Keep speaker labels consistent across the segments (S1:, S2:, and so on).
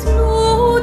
S1: Lux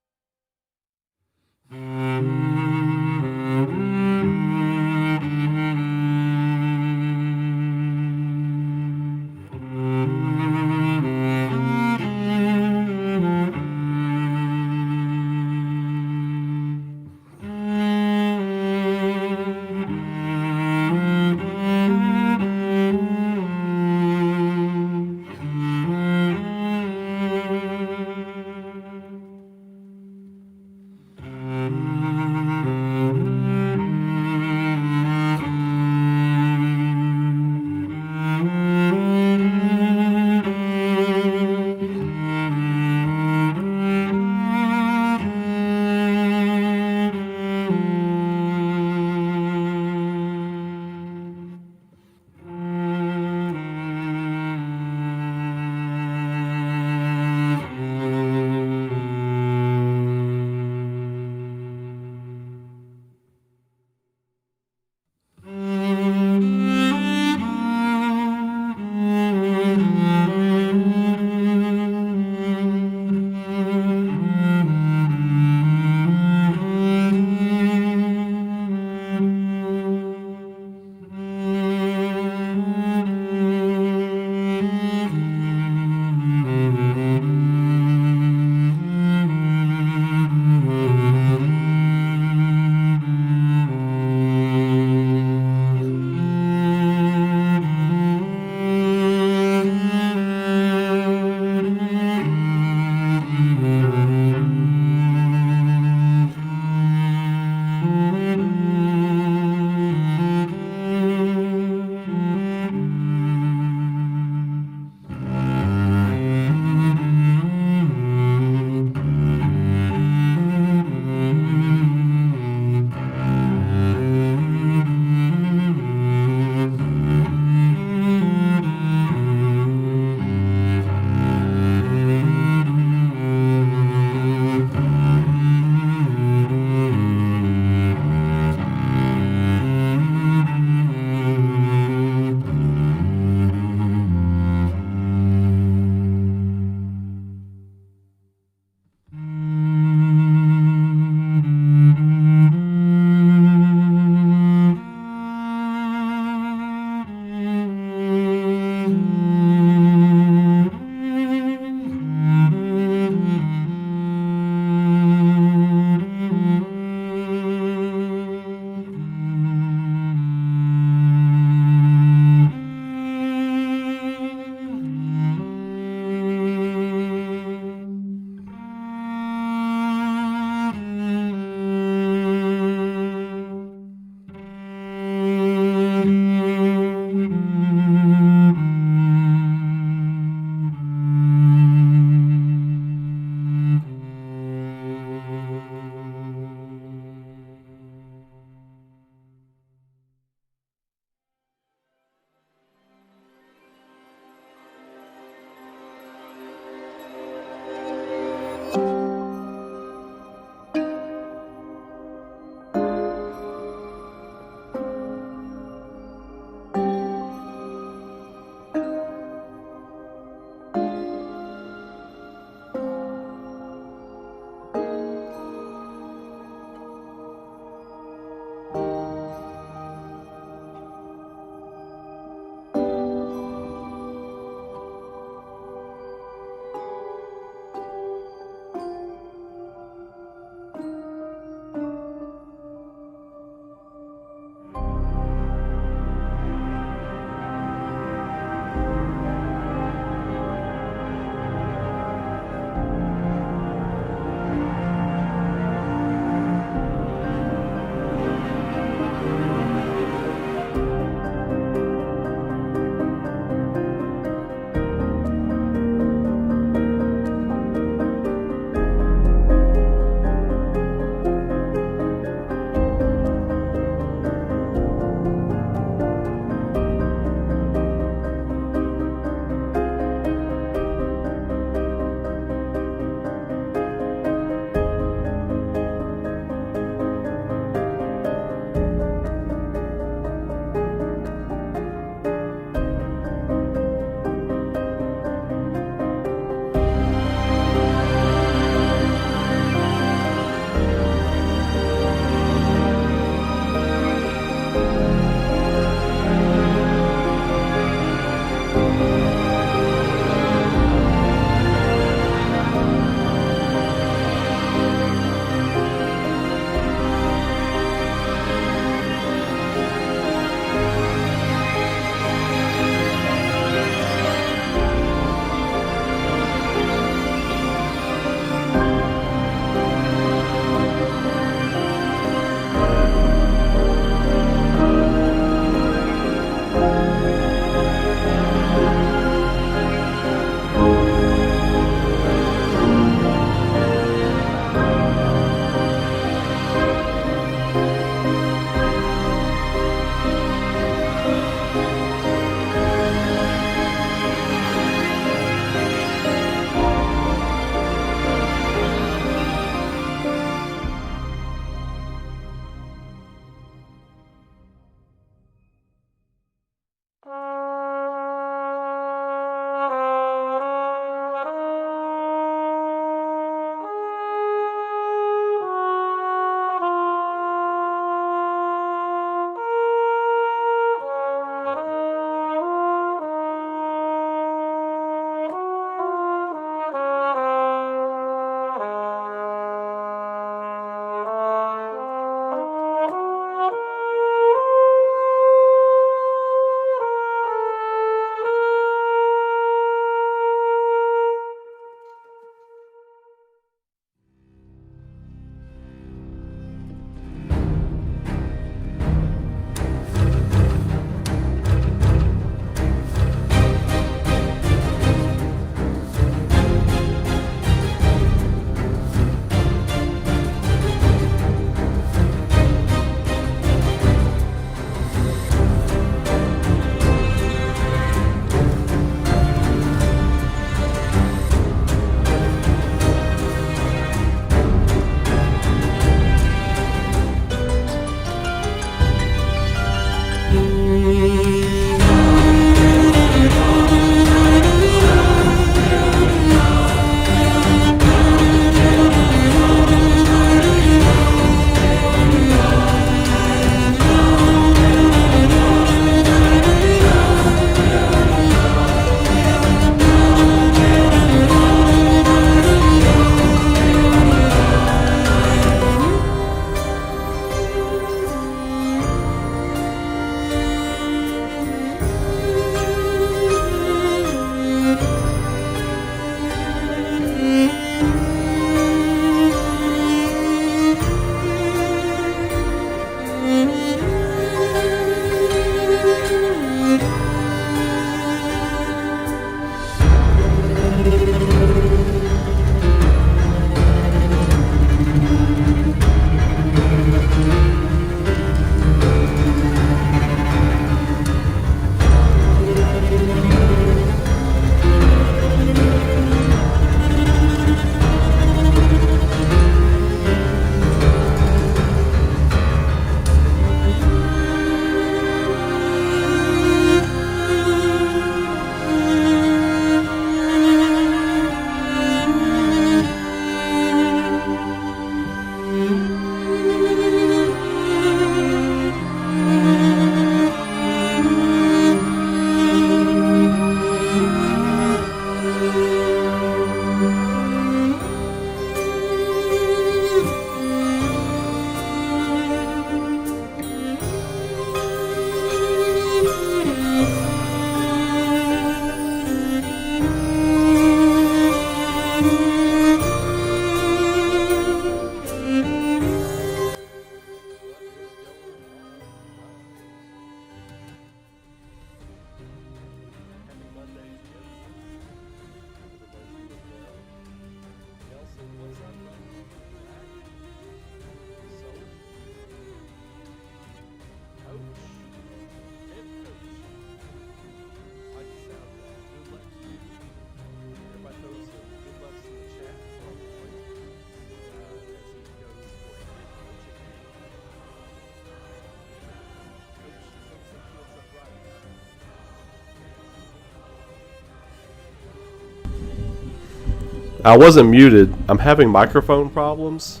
S1: I wasn't muted. I'm having microphone problems.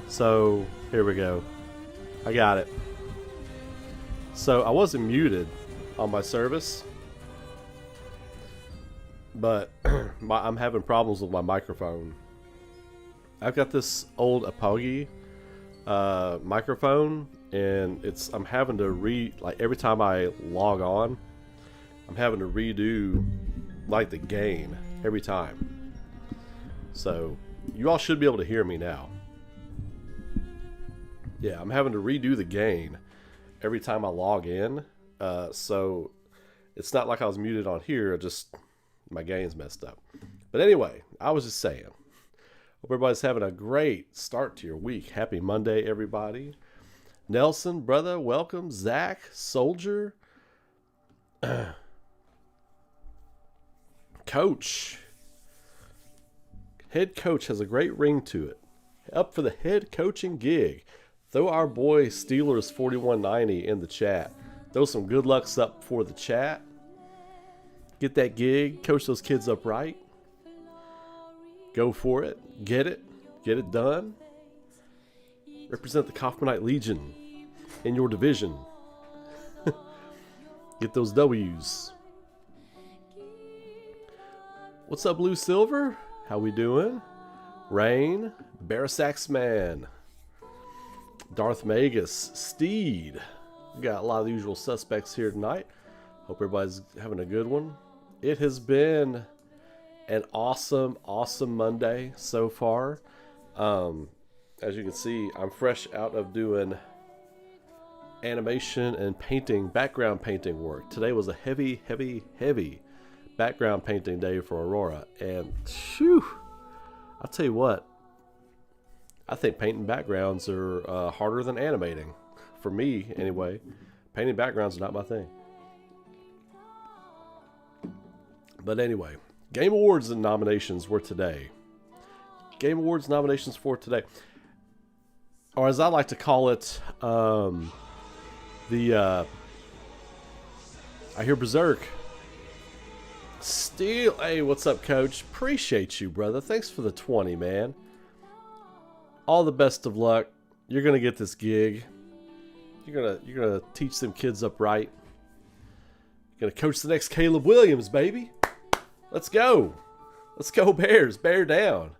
S1: So, here we go. I got it. So, I wasn't muted on my service. But I'm having problems with my microphone. I've got this old Apogee microphone, and I'm having to every time I log on, I'm having to redo like the gain every time. So you all should be able to hear me now. Yeah, I'm having to redo the gain every time I log in. So it's not like I was muted on here, just my gain's messed up. But anyway, I was just saying, hope everybody's having a great start to your week. Happy Monday, everybody. Nelson, brother, welcome. Zach, Soldier, Coach. Head coach has a great ring to it. Up for the head coaching gig. Throw our boy Steelers 4190 in the chat. Throw some good lucks up for the chat. Get that gig. Coach those kids up right. Go for it. Get it. Get it done. Represent the Kaufmanite Legion in your division. Get those W's. What's up, Blue Silver? How we doing? Rain, Barasax Man, Darth Magus, Steed. We got a lot of the usual suspects here tonight. Hope everybody's having a good one. It has been an awesome Monday so far. As you can see, I'm fresh out of doing animation and painting, background painting work. Today was a heavy background painting day for Aurora, and phew, I'll tell you what, I think painting backgrounds are harder than animating. For me, anyway. Painting backgrounds are not my thing. But anyway, Game Awards and nominations were today. Game Awards nominations for today. Or as I like to call it, I hear Berserk. Steel, hey, what's up, Coach? Appreciate you, brother. Thanks for the 20, man. All the best of luck. You're gonna get this gig. You're gonna teach some kids up right. You're gonna coach the next Caleb Williams, baby. Let's go. Let's go, Bears. Bear down.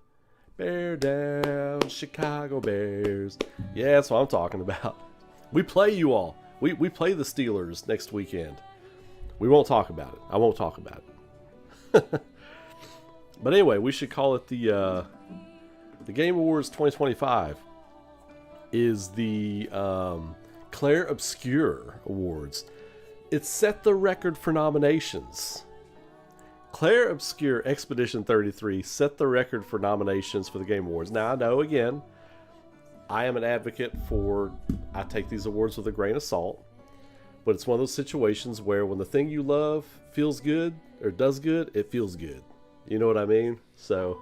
S1: Bear down, Chicago Bears. Yeah, that's what I'm talking about. We play you all. We play the Steelers next weekend. We won't talk about it. I won't talk about it. But anyway, we should call it the Game Awards 2025 is the Claire Obscure Awards. It set the record for nominations. Claire Obscure Expedition 33 set the record for nominations for the Game Awards. Now, I know, again, I am an advocate for, I take these awards with a grain of salt, but it's one of those situations where when the thing you love feels good, or does good, it feels good. You know what I mean? So,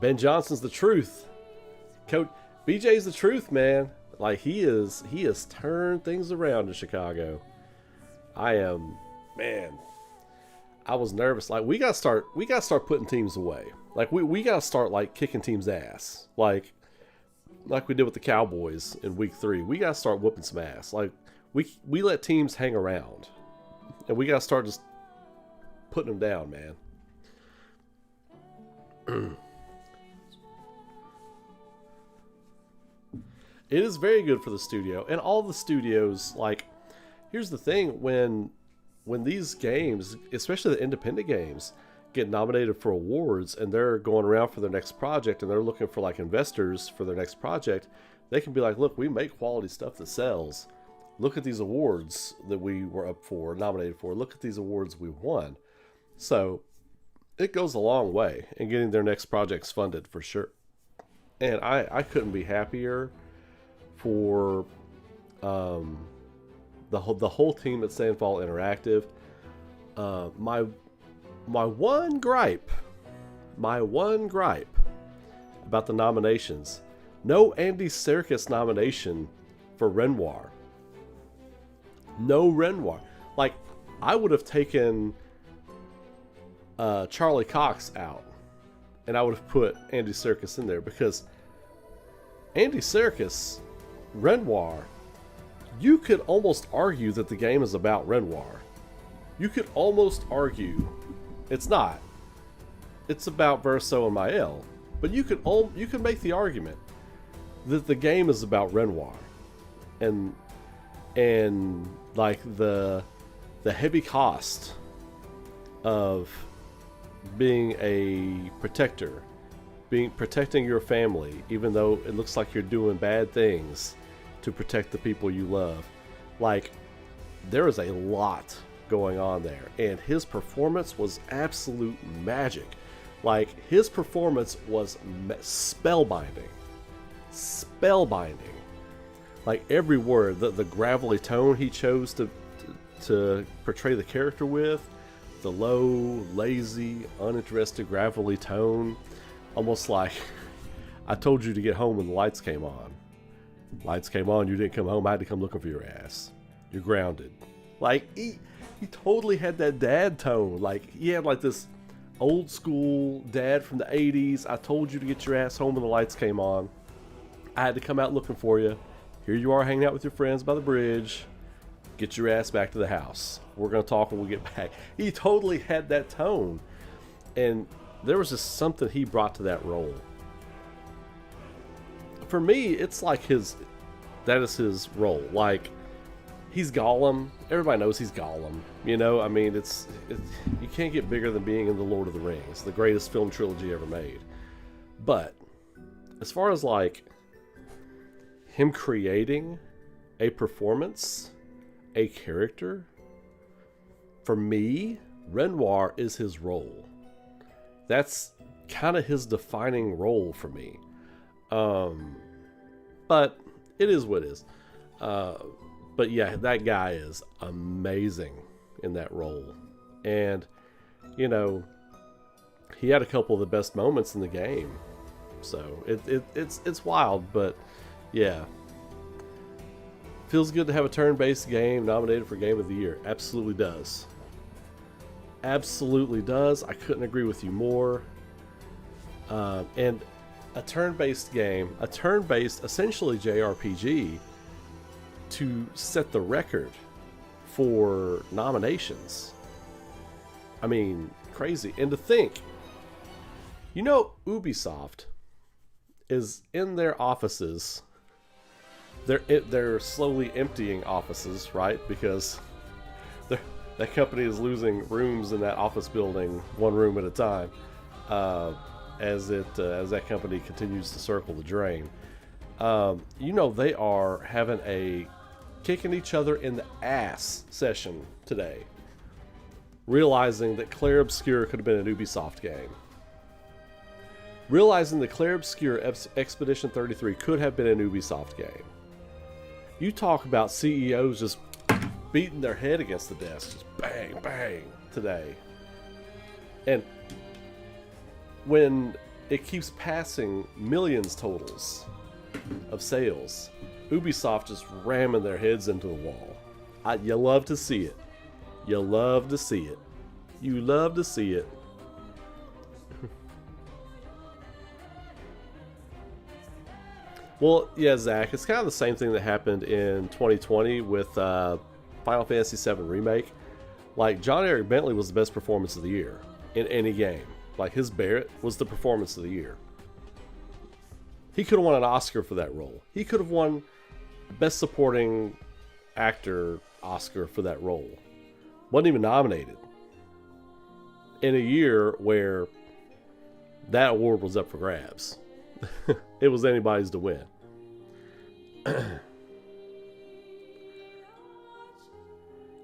S1: Ben Johnson's the truth. Coach BJ's the truth, man. Like, he has turned things around in Chicago. I was nervous. Like, we gotta start putting teams away. Like, we gotta start, like, kicking teams' ass. Like we did with the Cowboys in week 3. We gotta start whooping some ass. Like, we let teams hang around. And we gotta start just putting them down, man. It is very good for the studio. And all the studios, like, here's the thing, when these games, especially the independent games, get nominated for awards and they're going around for their next project and they're looking for, like, investors for their next project, they can be like, look, we make quality stuff that sells. Look at these awards that we were up for, nominated for. Look at these awards we won. So it goes a long way in getting their next projects funded, for sure. And I couldn't be happier for the whole team at Sandfall Interactive. My one gripe about the nominations: no Andy Serkis nomination for Renoir. No Renoir. Like, I would have taken Charlie Cox out, and I would have put Andy Serkis in there because Andy Serkis, Renoir, you could almost argue that the game is about Renoir. You could almost argue it's not. It's about Verso and Mael, but you could make the argument that the game is about Renoir, and like the heavy cost of being a protector, protecting your family, even though it looks like you're doing bad things to protect the people you love. Like, there is a lot going on there, and his performance was absolute magic. Like, his performance was spellbinding. Like, every word, the gravelly tone he chose to portray the character with, the low, lazy, uninterested, gravelly tone, almost like, I told you to get home when the lights came on. Lights came on, you didn't come home, I had to come looking for your ass. You're grounded. Like, he totally had that dad tone. Like, he had like this old school dad from the 80s. I told you to get your ass home when the lights came on. I had to come out looking for you. Here you are hanging out with your friends by the bridge. Get your ass back to the house. We're going to talk when we get back. He totally had that tone. And there was just something he brought to that role. For me, it's like that is his role. Like, he's Gollum. Everybody knows he's Gollum. You know, I mean, you can't get bigger than being in the Lord of the Rings, the greatest film trilogy ever made. But as far as like him creating a performance, a character, for me, Renoir is his role. That's kind of his defining role for me. But it is what it is. But yeah, that guy is amazing in that role. And, you know, he had a couple of the best moments in the game. So it's wild, but yeah. Feels good to have a turn-based game nominated for Game of the Year. Absolutely does. Absolutely does. I couldn't agree with you more. And a turn-based game, a turn-based, essentially JRPG, to set the record for nominations. I mean, crazy. And to think, you know, Ubisoft is in their offices. They're slowly emptying offices, right? Because that company is losing rooms in that office building, one room at a time, as that company continues to circle the drain. You know, they are having a kicking each other in the ass session today, realizing that Clair Obscur could have been an Ubisoft game. Realizing that Clair Obscur Expedition 33 could have been an Ubisoft game. You talk about CEOs just beating their head against the desk, just bang, bang, today. And when it keeps passing millions totals of sales, Ubisoft just ramming their heads into the wall. You love to see it. You love to see it. You love to see it. Well, yeah, Zach, it's kind of the same thing that happened in 2020 with Final Fantasy VII Remake. Like, John Eric Bentley was the best performance of the year in any game. Like, his Barrett was the performance of the year. He could have won an Oscar for that role. He could have won Best Supporting Actor Oscar for that role. Wasn't even nominated. In a year where that award was up for grabs. It was anybody's to win.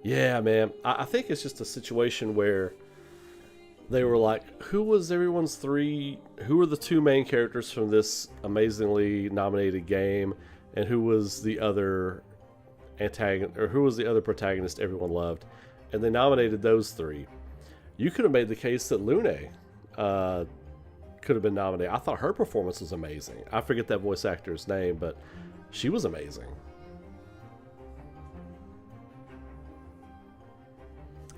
S1: Yeah, man. I think it's just a situation where they were like, who were the two main characters from this amazingly nominated game, and who was the other antagonist, or who was the other protagonist everyone loved? And they nominated those three. You could have made the case that Lune could have been nominated. I thought her performance was amazing. I forget that voice actor's name, but she was amazing.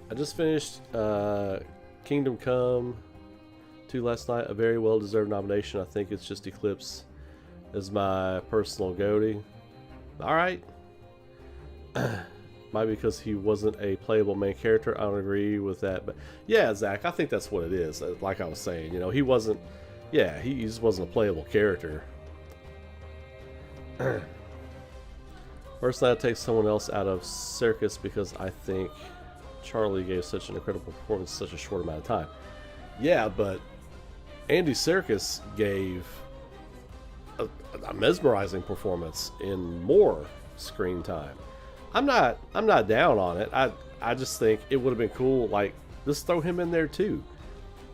S1: I just finished Kingdom Come 2 last night, a very well-deserved nomination. I think it's just Eclipse as my personal goatee. All right. Might be because he wasn't a playable main character. I don't agree with that, but yeah, Zach, I think that's what it is. Like I was saying, you know, he wasn't. Yeah, he just wasn't a playable character. Personally, I'd take someone else out of Circus because I think Charlie gave such an incredible performance in such a short amount of time. Yeah, but Andy Serkis gave a mesmerizing performance in more screen time. I'm not down on it. I just think it would have been cool. Like, just throw him in there too.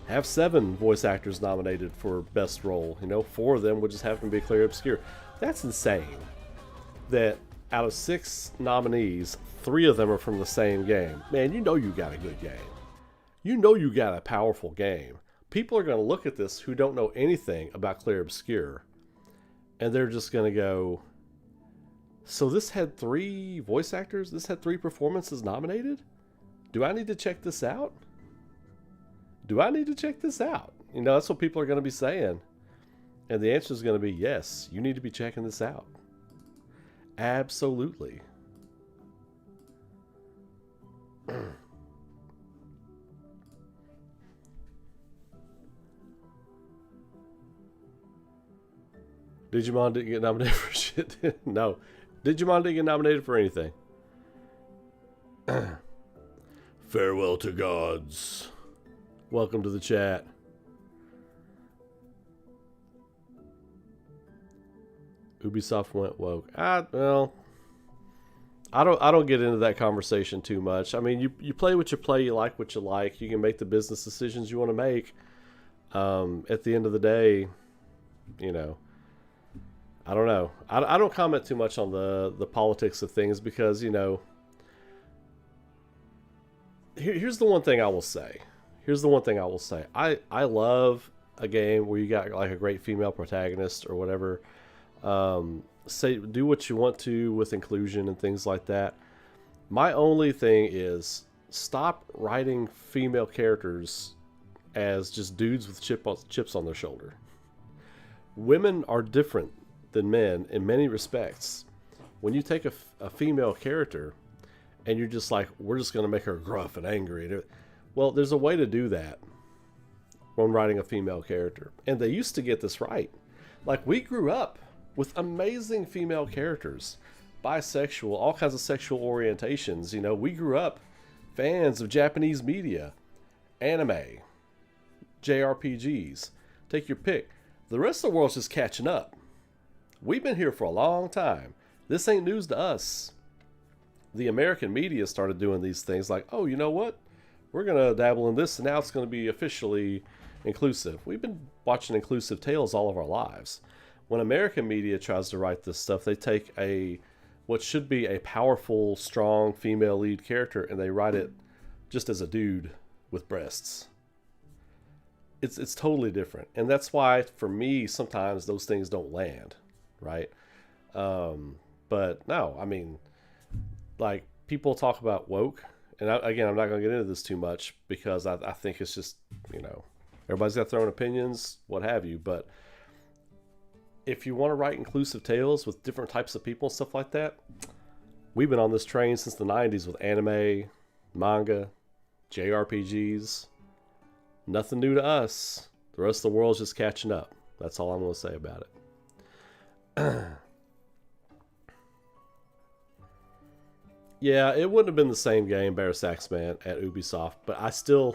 S1: Have 7 voice actors nominated for best role. You know, 4 of them would just happen to be clear obscure. That's insane. That out of 6 nominees, 3 of them are from the same game. Man, you know you got a good game. You know you got a powerful game. People are going to look at this who don't know anything about clear obscure, and they're just going to go, so this had 3 voice actors? This had 3 performances nominated? Do I need to check this out? Do I need to check this out? You know, that's what people are going to be saying. And the answer is going to be yes, you need to be checking this out. Absolutely. Digimon didn't get nominated for shit. No. Digimon didn't get nominated for anything. Farewell to gods. Welcome to the chat. Ubisoft went woke. Well, I don't get into that conversation too much. I mean, you play what you play, you like what you like. You can make the business decisions you want to make. At the end of the day, you know, I don't know. I don't comment too much on the politics of things because, you know, here's the one thing I will say. I love a game where you got like a great female protagonist or whatever. Say do what you want to with inclusion and things like that. My only thing is stop writing female characters as just dudes with chips on their shoulder. Women are different than men in many respects. When you take a female character and you're just like, we're just going to make her gruff and angry. Well, there's a way to do that when writing a female character. And they used to get this right. Like, we grew up with amazing female characters, bisexual, all kinds of sexual orientations. You know, we grew up fans of Japanese media, anime, JRPGs. Take your pick. The rest of the world's just catching up. We've been here for a long time. This ain't news to us. The American media started doing these things like, oh, you know what? We're going to dabble in this, and now it's going to be officially inclusive. We've been watching inclusive tales all of our lives. When American media tries to write this stuff, they take what should be a powerful, strong female lead character, and they write it just as a dude with breasts. It's totally different. And that's why, for me, sometimes those things don't land, right? But no, I mean, like, people talk about woke, and again, I'm not going to get into this too much because I think it's just, you know, everybody's got their own opinions, what have you. But if you want to write inclusive tales with different types of people and stuff like that, we've been on this train since the 90s with anime, manga, JRPGs. Nothing new to us. The rest of the world's just catching up. That's all I'm going to say about it. Yeah, it wouldn't have been the same game, Bear Saxman, at Ubisoft, but I still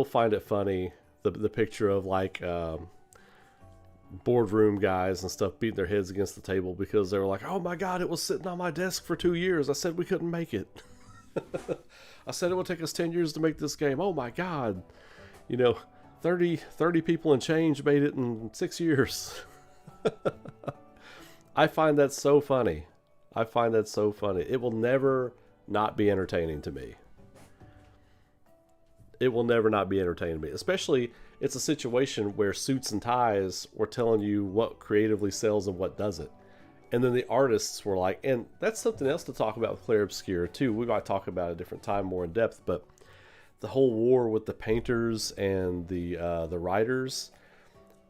S1: find it funny, the picture of like boardroom guys and stuff beating their heads against the table because they were like, oh my god, it was sitting on my desk for 2 years. I said we couldn't make it. I said it would take us 10 years to make this game. Oh my god. You know, 30 people and change made it in 6 years. I find that so funny. It will never not be entertaining to me. It will never not be entertaining to me. Especially, it's a situation where Suits and Ties were telling you what creatively sells and what doesn't. And then the artists were like, and that's something else to talk about with Claire Obscure too. We might talk about it a different time more in depth, but the whole war with the painters and the writers,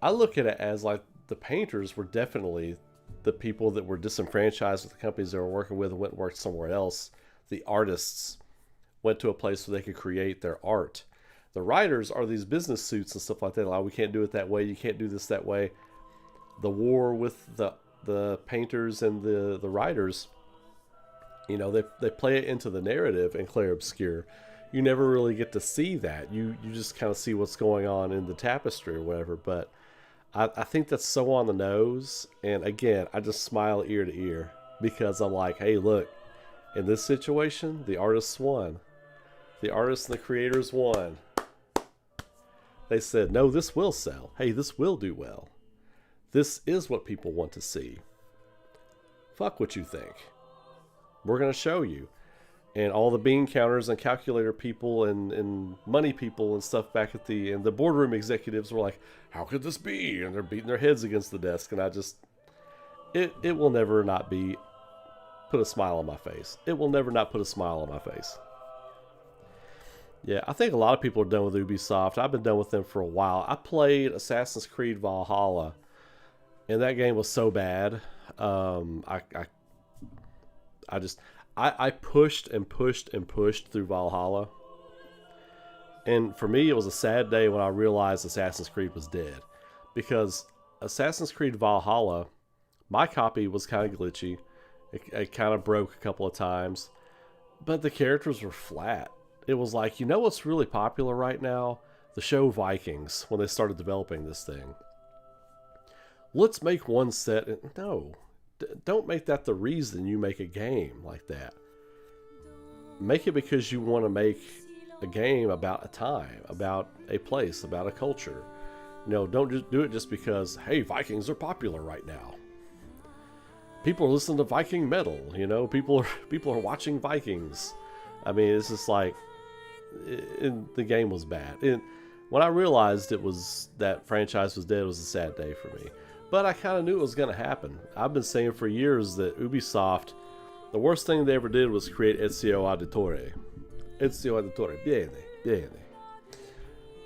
S1: I look at it as like the painters were definitely the people that were disenfranchised with the companies they were working with and went and worked somewhere else. The artists went to a place where they could create their art. The writers are these business suits and stuff like that. Like, we can't do it that way. You can't do this that way. The war with the painters and the writers, you know, they play it into the narrative in Clair Obscur. You never really get to see that. You just kind of see what's going on in the tapestry or whatever. But I think that's so on the nose. And again, I just smile ear to ear because I'm like, hey, look, in this situation, the artists won. The artists and the creators won. They said, no, this will sell. Hey, this will do well. This is what people want to see. Fuck what you think. We're going to show you. And all the bean counters and calculator people and money people and stuff back at the boardroom executives were like, how could this be? And they're beating their heads against the desk. And I just, it will never not be, put a smile on my face. It will never not put a smile on my face. Yeah, I think a lot of people are done with Ubisoft. I've been done with them for a while. I played Assassin's Creed Valhalla, and that game was so bad. I pushed and pushed and pushed through Valhalla. And for me, it was a sad day when I realized Assassin's Creed was dead. Because Assassin's Creed Valhalla, my copy was kind of glitchy. It kind of broke a couple of times. But the characters were flat. It was like, you know what's really popular right now? The show Vikings, when they started developing this thing. Let's make one set. No. Don't make that the reason you make a game like that. Make it because you want to make a game about a time, about a place, about a culture. You know, don't just do it just because, hey, Vikings are popular right now. People are listening to Viking metal, you know, people are watching Vikings. I mean, it's just like, the game was bad. And when I realized that franchise was dead, it was a sad day for me. But I kind of knew it was going to happen. I've been saying for years that Ubisoft, the worst thing they ever did was create Ezio Auditore. Ezio Auditore, bene, bene.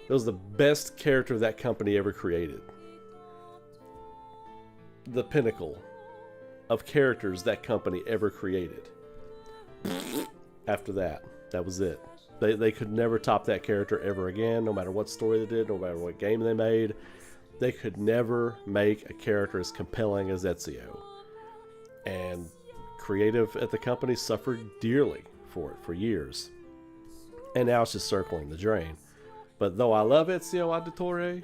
S1: It was the best character that company ever created. The pinnacle of characters that company ever created. After that was it. They could never top that character ever again, no matter what story they did, no matter what game they made. They could never make a character as compelling as Ezio. And creative at the company suffered dearly for it for years. And now it's just circling the drain. But though I love Ezio Auditore,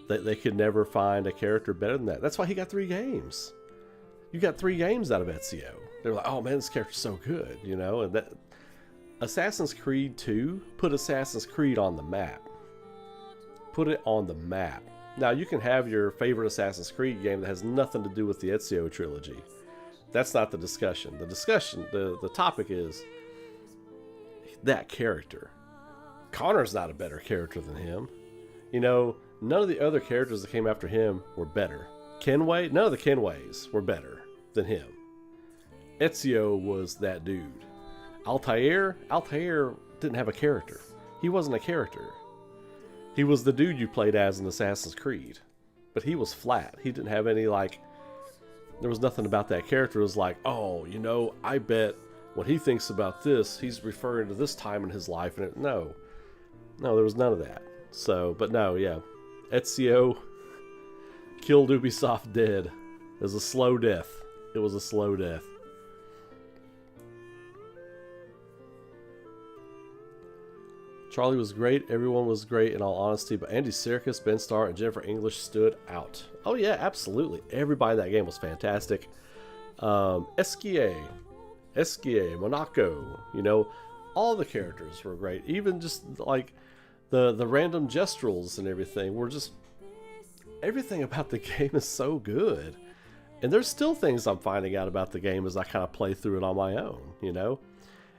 S1: they could never find a character better than that. That's why he got 3 games. You got 3 games out of Ezio. They're like, oh man, this character's so good, you know. And that Assassin's Creed 2 put Assassin's Creed on the map. Put it on the map. Now you can have your favorite Assassin's Creed game that has nothing to do with the Ezio trilogy. That's not the discussion. The topic is that character. Connor's not a better character than him. You know, none of the other characters that came after him were better. Kenway, none of the Kenways were better than him. Ezio was that dude. Altair didn't have a character. He wasn't a character. He was the dude you played as in Assassin's Creed. But he was flat. He didn't have any, like, there was nothing about that character. It was like, oh, you know, I bet when he thinks about this, he's referring to this time in his life. And no, there was none of that. So, but no, yeah. Ezio killed Ubisoft dead. It was a slow death. It was a slow death. Charlie was great. Everyone was great in all honesty. But Andy Serkis, Ben Starr, and Jennifer English stood out. Oh yeah, absolutely. Everybody in that game was fantastic. Esquier, Monaco, you know, all the characters were great. Even just like the random gestrels and everything were just, everything about the game is so good. And there's still things I'm finding out about the game as I kind of play through it on my own, you know.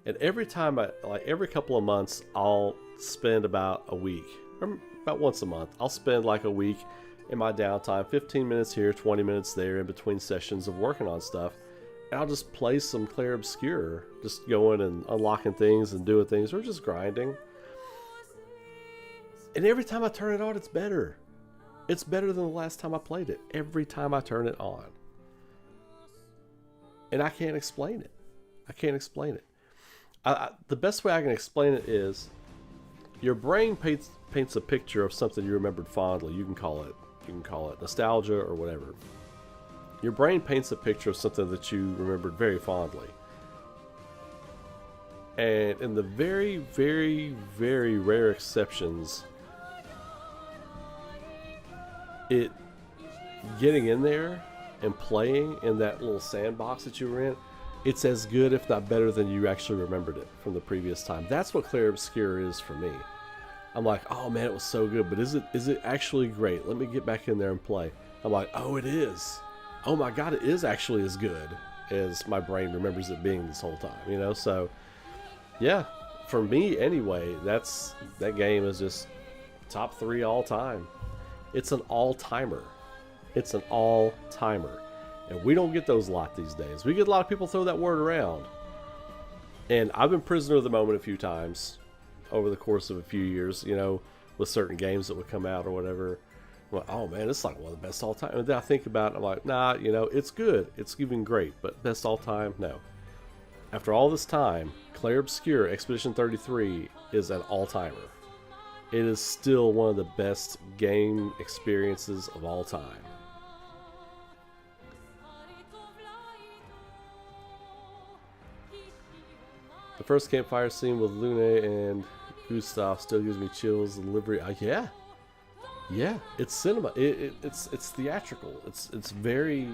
S1: And every time every couple of months, I'll spend about a week, or about once a month, I'll spend like a week in my downtime, 15 minutes here, 20 minutes there, in between sessions of working on stuff. and I'll just play some Clair Obscur, just going and unlocking things and doing things, or just grinding. And every time I turn it on, it's better. It's better than the last time I played it. Every time I turn it on. And I can't explain it. I can't explain it. The best way I can explain it is your brain paints a picture of something you remembered fondly. You can call it nostalgia or whatever. Your brain paints a picture of something that you remembered very fondly. And in the very, very, very rare exceptions, it getting in there and playing in that little sandbox that you were in, it's as good, if not better, than you actually remembered it from the previous time. That's what Clair Obscur is for me. I'm like, oh man, it was so good, but is it actually great? Let me get back in there and play. I'm like, oh, it is. Oh my god, it is actually as good as my brain remembers it being this whole time, you know? So, yeah, for me anyway, that game is just top 3 all time. It's an all-timer. It's an all-timer. And we don't get those a lot these days. We get a lot of people throw that word around. And I've been prisoner of the moment a few times over the course of a few years, you know, with certain games that would come out or whatever. I'm like, oh man, it's like one of the best all time. And then I think about it, I'm like, nah, you know, it's good. It's even great, but best all time? No. After all this time, Clair Obscur Expedition 33 is an all-timer. It is still one of the best game experiences of all time. The first campfire scene with Lune and Gustav still gives me chills. The delivery, yeah, it's cinema. It's theatrical. It's very,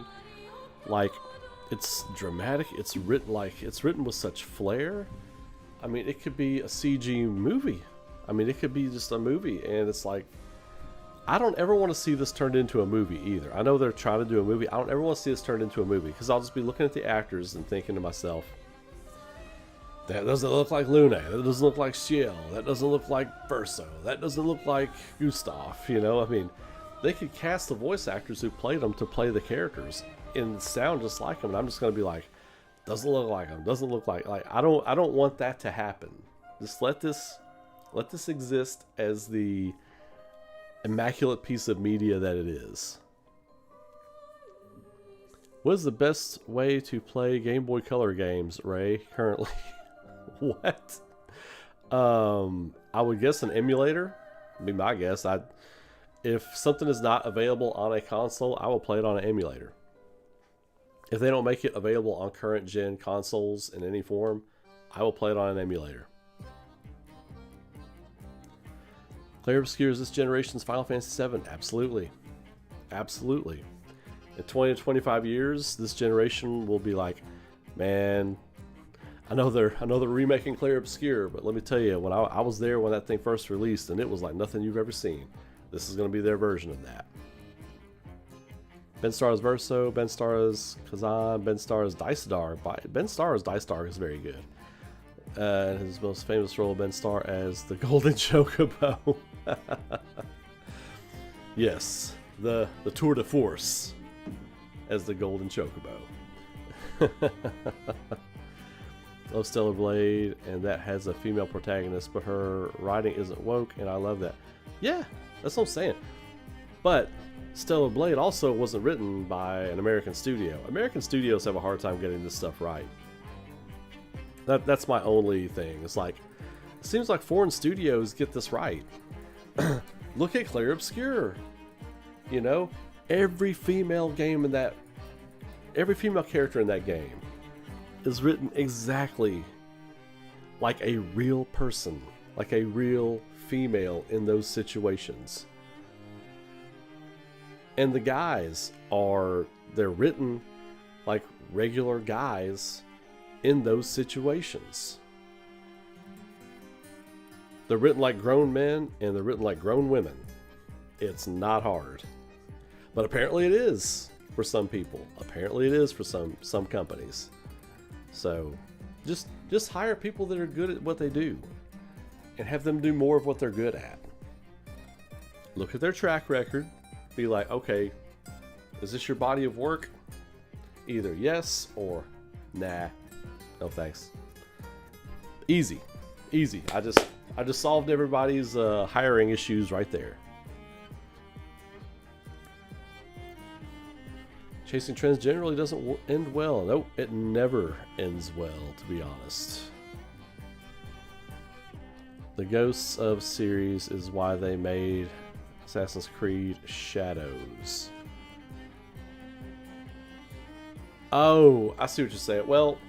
S1: like, it's dramatic. It's written with such flair. I mean, it could be a CG movie. I mean, it could be just a movie, and it's like, I don't ever want to see this turned into a movie either. I know they're trying to do a movie. I don't ever want to see this turned into a movie, because I'll just be looking at the actors and thinking to myself, that doesn't look like Lune. That doesn't look like Ciel. That doesn't look like Verso. That doesn't look like Gustav. You know, I mean, they could cast the voice actors who played them to play the characters and sound just like them. And I'm just going to be like, doesn't look like them. Doesn't look like I don't want that to happen. Just let this exist as the immaculate piece of media that it is. What is the best way to play Game Boy Color games, Ray, currently? What? I would guess an emulator. Be my guess. If something is not available on a console, I will play it on an emulator. If they don't make it available on current gen consoles in any form, I will play it on an emulator. Clair Obscur is this generation's Final Fantasy VII. Absolutely. Absolutely. In 20 to 25 years, this generation will be like, man, I know they're remaking Clair Obscur, but let me tell you, when I was there when that thing first released, and it was like nothing you've ever seen. This is going to be their version of that. Ben Starr's Verso, Ben Starr's Kazan, Ben Starr's Dicedar. Ben Starr's Dicedar is very good. And his most famous role, Ben Starr as the Golden Chocobo. Yes, the tour de force as the Golden Chocobo. Love Stellar Blade, and that has a female protagonist, but her writing isn't woke, and I love that. Yeah, that's what I'm saying. But Stellar Blade also wasn't written by an American studio. American studios have a hard time getting this stuff right. That's my only thing. It's like, it seems like foreign studios get this right. Look at Clair Obscur. You know, every female character in that game is written exactly like a real person, like a real female in those situations. And the guys they're written like regular guys in those situations. They're written like grown men, and they're written like grown women. It's not hard. But apparently it is for some people. Apparently it is for some companies. So just hire people that are good at what they do and have them do more of what they're good at. Look at their track record. Be like, okay, is this your body of work? Either yes or Nah, no thanks. Easy, easy. I just solved everybody's hiring issues right there. Chasing trends generally doesn't end well. Nope, it never ends well, to be honest. The Ghosts of series is why they made Assassin's Creed Shadows. Oh, I see what you're saying. Well,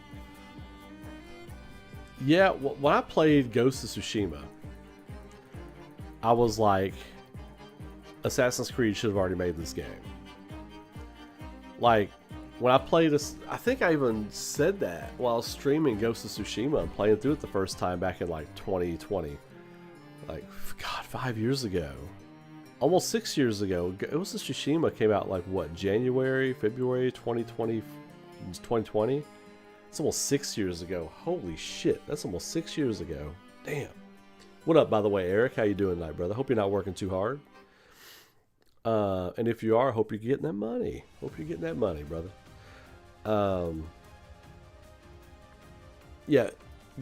S1: yeah, when I played Ghost of Tsushima, I was like, Assassin's Creed should have already made this game. Like, when I played this, I think I even said that while I was streaming Ghost of Tsushima and playing through it the first time back in like 2020. Like, God, 5 years ago. Almost 6 years ago. Ghost of Tsushima came out like, what, January, February 2020? It's almost 6 years ago. Holy shit, that's almost 6 years ago. Damn. What up, by the way, Eric? How you doing tonight, brother? Hope you're not working too hard. And if you are, hope you're getting that money. Hope you're getting that money, brother. Yeah,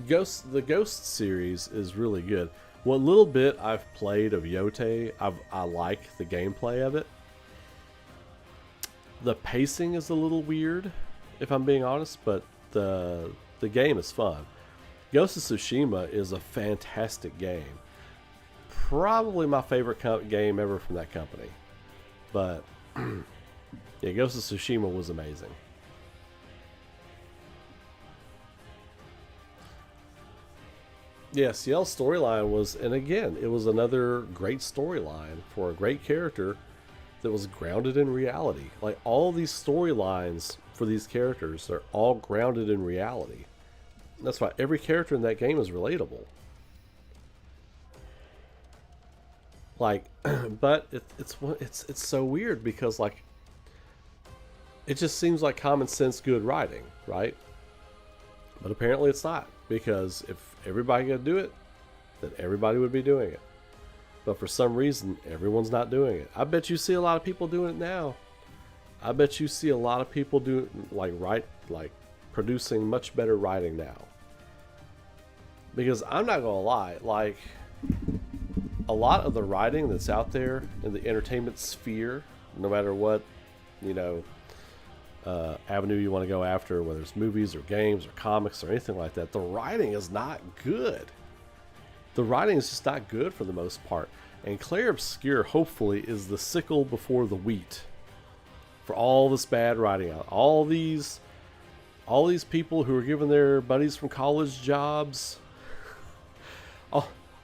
S1: the Ghost series is really good. What little bit I've played of Yote, I like the gameplay of it. The pacing is a little weird, if I'm being honest, but the game is fun. Ghost of Tsushima is a fantastic game. Probably my favorite game ever from that company. But, yeah, Ghost of Tsushima was amazing. Yeah, Ciel's storyline was, and again, it was another great storyline for a great character that was grounded in reality. Like, all these storylines for these characters are all grounded in reality. That's why every character in that game is relatable. Like, but it's so weird because, like, it just seems like common sense good writing, right? But apparently it's not, because if everybody could do it, then everybody would be doing it. But for some reason, everyone's not doing it. I bet you see a lot of people doing it now. I bet you see a lot of people producing much better writing now. Because I'm not gonna lie, like, a lot of the writing that's out there in the entertainment sphere, no matter what, avenue you want to go after, whether it's movies or games or comics or anything like that, the writing is not good. The writing is just not good for the most part. And Claire Obscure, hopefully, is the sickle before the wheat for all this bad writing out. All these people who are giving their buddies from college jobs,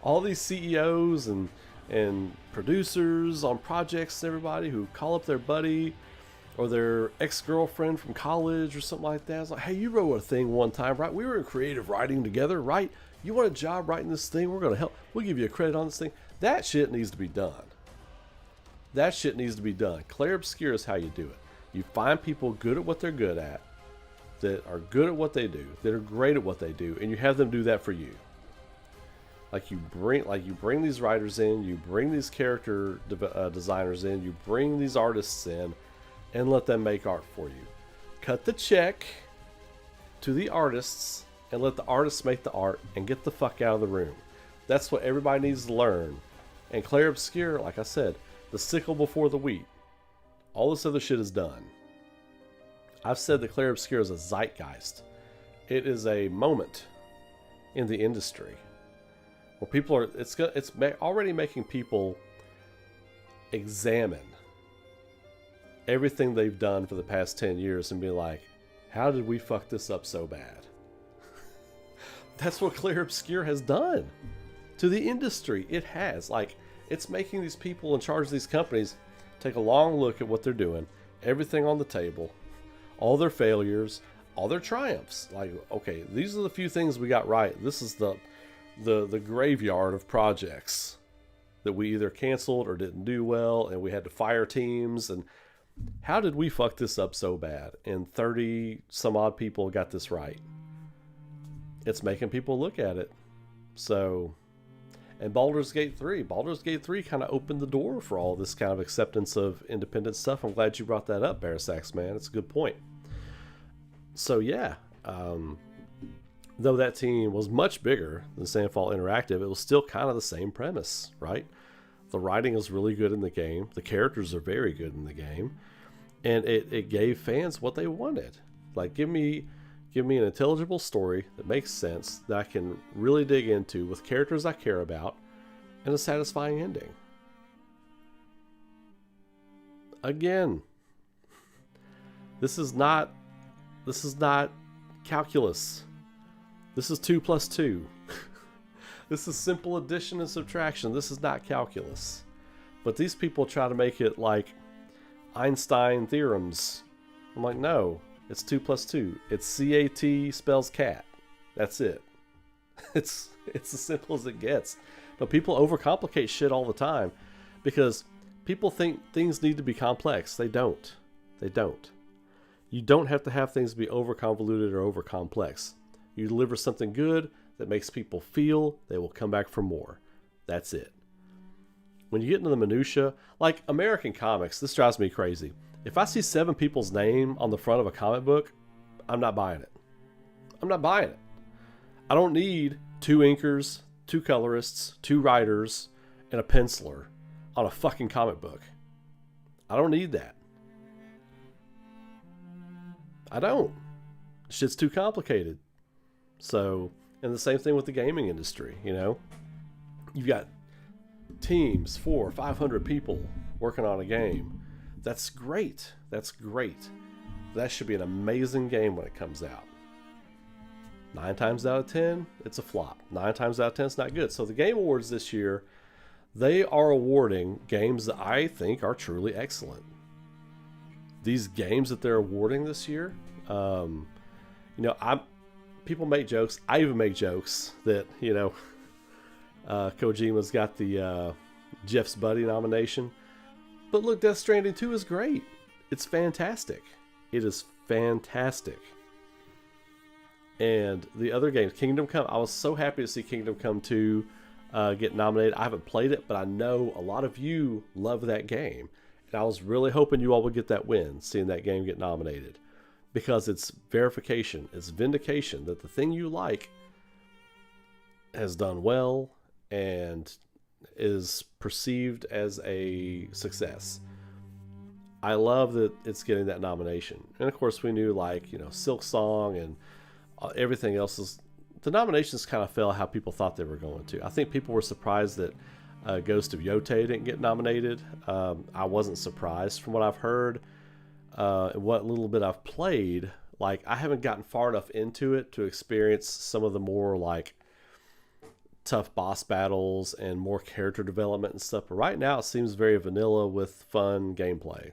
S1: all these CEOs and producers on projects and everybody who call up their buddy or their ex-girlfriend from college or something like that. It's like, hey, you wrote a thing one time, right? We were in creative writing together, right? You want a job writing this thing? We're going to help. We'll give you a credit on this thing. That shit needs to be done. That shit needs to be done. Claire Obscure is how you do it. You find people good at what they're good at, that are good at what they do, that are great at what they do, and you have them do that for you. Like you bring these writers in, you bring these character designers in, you bring these artists in, and let them make art for you. Cut the check to the artists and let the artists make the art and get the fuck out of the room. That's what everybody needs to learn. And Claire Obscure, like I said, the sickle before the wheat. All this other shit is done. I've said that Claire Obscure is a zeitgeist. It is a moment in the industry where people are, it's already making people examine everything they've done for the past 10 years and be like, how did we fuck this up so bad? That's what Claire Obscure has done to the industry. It has. Like, it's making these people in charge of these companies take a long look at what they're doing, everything on the table, all their failures, all their triumphs. Like, okay, these are the few things we got right. This is the graveyard of projects that we either canceled or didn't do well, and we had to fire teams. And how did we fuck this up so bad? And 30 some odd people got this right. It's making people look at it. So, and Baldur's Gate 3 kind of opened the door for all this kind of acceptance of independent stuff. I'm glad you brought that up, Barasax, man. It's a good point. So yeah, Though that team was much bigger than Sandfall Interactive, it was still kind of the same premise, right? The writing is really good in the game. The characters are very good in the game. And it gave fans what they wanted. Like, give me an intelligible story that makes sense, that I can really dig into with characters I care about, and a satisfying ending. Again, this is not calculus. This is 2 plus 2. This is simple addition and subtraction. This is not calculus. But these people try to make it like Einstein theorems. I'm like, no, it's 2 plus 2. It's CAT spells cat. That's it. It's as simple as it gets. But people overcomplicate shit all the time because people think things need to be complex. They don't. They don't. You don't have to have things be over convoluted or over complex. You deliver something good that makes people feel, they will come back for more. That's it. When you get into the minutia, like American comics, this drives me crazy. If I see 7 people's name on the front of a comic book, I'm not buying it. I'm not buying it. I don't need 2 inkers, 2 colorists, 2 writers, and a penciler on a fucking comic book. I don't need that. I don't. Shit's too complicated. So, and the same thing with the gaming industry, you know? You've got teams, 400 or 500 people working on a game. That's great. That's great. That should be an amazing game when it comes out. 9 times out of 10, it's a flop. 9 times out of 10, it's not good. So the Game Awards this year, they are awarding games that I think are truly excellent. These games that they're awarding this year, you know, people make jokes. I even make jokes that, you know, Kojima's got the Jeff's Buddy nomination. But look, Death Stranding 2 is great. It's fantastic. It is fantastic. And the other games, Kingdom Come, I was so happy to see Kingdom Come 2 get nominated. I haven't played it, but I know a lot of you love that game. And I was really hoping you all would get that win, seeing that game get nominated. Because it's verification, it's vindication that the thing you like has done well and is perceived as a success. I love that it's getting that nomination. And of course we knew, like, you know, Silk Song and everything else is, the nominations kind of fell how people thought they were going to. I think people were surprised that Ghost of Yote didn't get nominated. I wasn't surprised from what I've heard. What little bit I've played, like, I haven't gotten far enough into it to experience some of the more like tough boss battles and more character development and stuff. But right now it seems very vanilla with fun gameplay.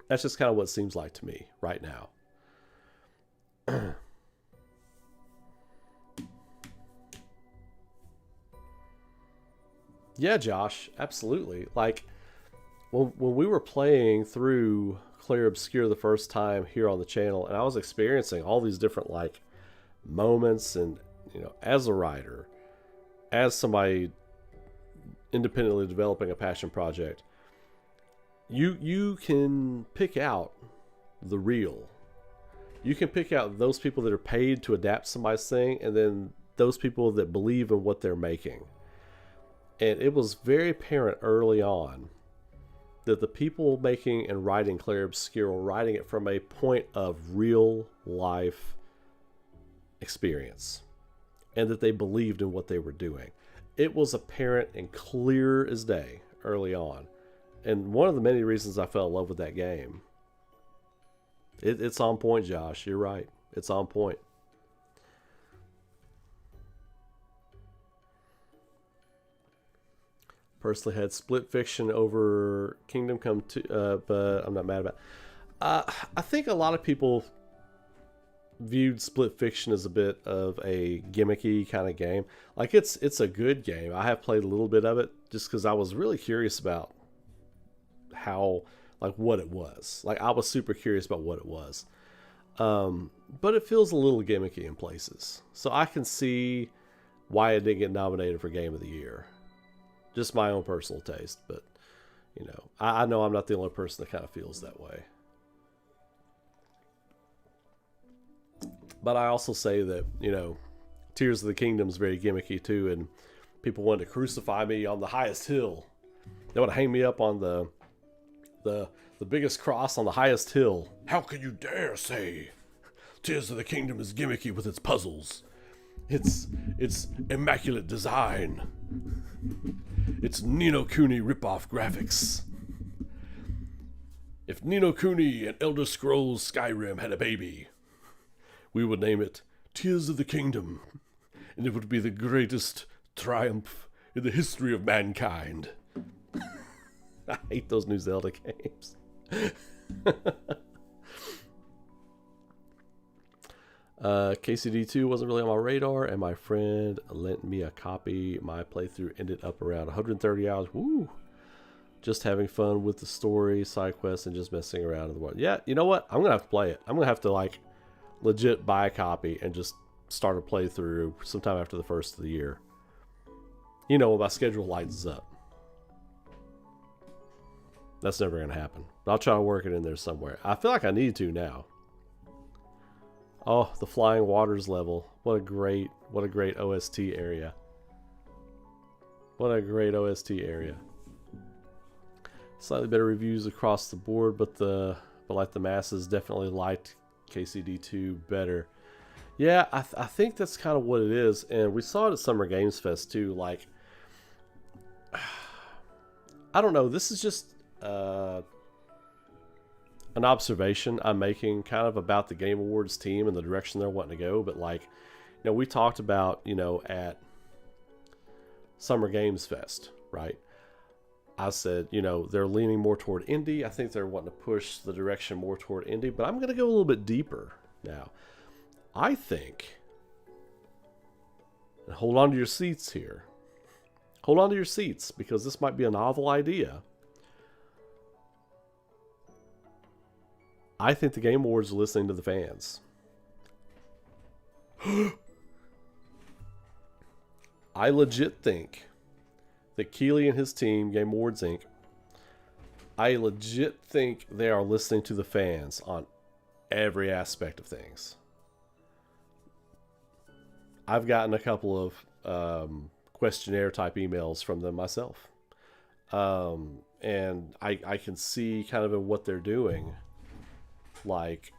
S1: That's just kind of what it seems like to me right now. Yeah, Josh, absolutely. Like, when we were playing through Clear Obscure the first time here on the channel, and I was experiencing all these different, like, moments, and, you know, as a writer, as somebody independently developing a passion project, you can pick out the real. You can pick out those people that are paid to adapt somebody's thing, and then those people that believe in what they're making. And it was very apparent early on that the people making and writing Clear Obscure were writing it from a point of real life experience, and that they believed in what they were doing. It was apparent and clear as day early on. And one of the many reasons I fell in love with that game. It's on point, Josh. You're right. It's on point. Personally had Split Fiction over Kingdom Come 2, but I'm not mad about it. I think a lot of people viewed Split Fiction as a bit of a gimmicky kind of game. Like, it's a good game. I have played a little bit of it just because I was really curious about how, like, what it was. Like, I was super curious about what it was. But it feels a little gimmicky in places. So I can see why it didn't get nominated for Game of the Year. Just my own personal taste, but, you know, I know I'm not the only person that kind of feels that way. But I also say that, you know, Tears of the Kingdom is very gimmicky too, and people want to crucify me on the highest hill. They want to hang me up on the biggest cross on the highest hill. How can you dare say Tears of the Kingdom is gimmicky with its puzzles? It's immaculate design. It's Ni no Kuni ripoff graphics. If Ni no Kuni and Elder Scrolls Skyrim had a baby, we would name it Tears of the Kingdom, and it would be the greatest triumph in the history of mankind. I hate those new Zelda games. KCD2 wasn't really on my radar, and my friend lent me a copy. My playthrough ended up around 130 hours. Woo! Just having fun with the story, side quests, and just messing around in the world. Yeah, you know what? I'm gonna have to play it. I'm gonna have to like legit buy a copy and just start a playthrough sometime after the first of the year. You know, when my schedule lightens up. That's never gonna happen. But I'll try to work it in there somewhere. I feel like I need to now. Oh, the Flying Waters level. What a great OST area. What a great OST area. Slightly better reviews across the board, but like the masses definitely liked KCD2 better. Yeah, I think that's kind of what it is, and we saw it at Summer Games Fest too. Like, I don't know. This is just an observation I'm making kind of about the Game Awards team and the direction they're wanting to go. But like, you know, we talked about, you know, at Summer Games Fest, right? I said, you know, they're leaning more toward indie. I think they're wanting to push the direction more toward indie, but I'm going to go a little bit deeper now. I think, and hold on to your seats here. Hold on to your seats, because this might be a novel idea. I think the Game Awards are listening to the fans. I legit think that Keighley and his team, Game Awards Inc., I legit think they are listening to the fans on every aspect of things. I've gotten a couple of questionnaire type emails from them myself. And I can see kind of in what they're doing. Like,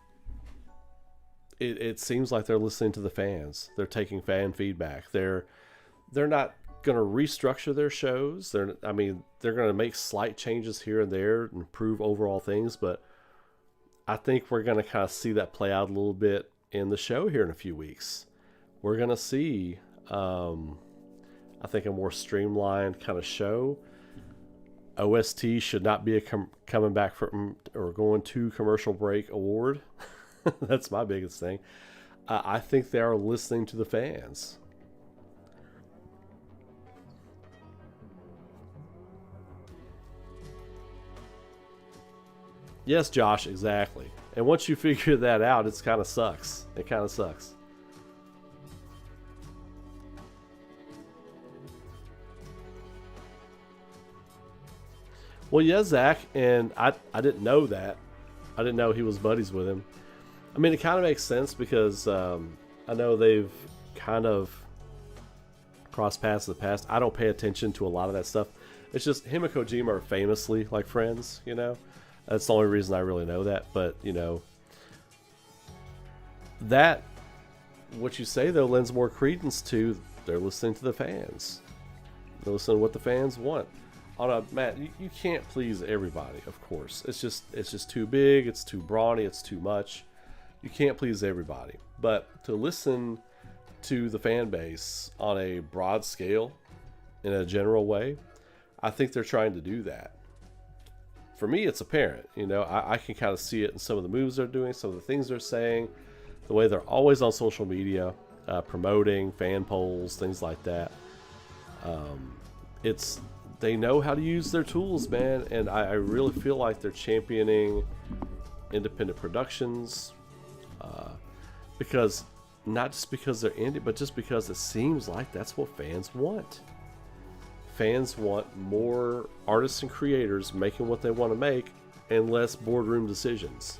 S1: it seems like they're listening to the fans. They're taking fan feedback. They're not going to restructure their shows. They're going to make slight changes here and there and improve overall things, but I think we're going to kind of see that play out a little bit in the show here in a few weeks. We're going to see, I think, a more streamlined kind of show. OST should not be a coming back from or going to commercial break award. That's my biggest thing. I think they are listening to the fans. Yes, Josh, exactly. And once you figure that out, it kind of sucks. It kind of sucks. Well, yeah, Zach, and I didn't know that. I didn't know he was buddies with him. I mean, it kind of makes sense because I know they've kind of crossed paths in the past. I don't pay attention to a lot of that stuff. It's just him and Kojima are famously like friends, you know? That's the only reason I really know that. But, you know, that, what you say, though, lends more credence to they're listening to the fans. They're listening to what the fans want. Matt, you can't please everybody, of course. It's just too big, it's too brawny, it's too much. You can't please everybody. But to listen to the fan base on a broad scale, in a general way, I think they're trying to do that. For me, it's apparent. You know, I can kind of see it in some of the moves they're doing, some of the things they're saying, the way they're always on social media, promoting fan polls, things like that. They know how to use their tools, man, and I really feel like they're championing independent productions, because not just because they're indie, but just because it seems like that's what fans want. Fans want more artists and creators making what they want to make and less boardroom decisions.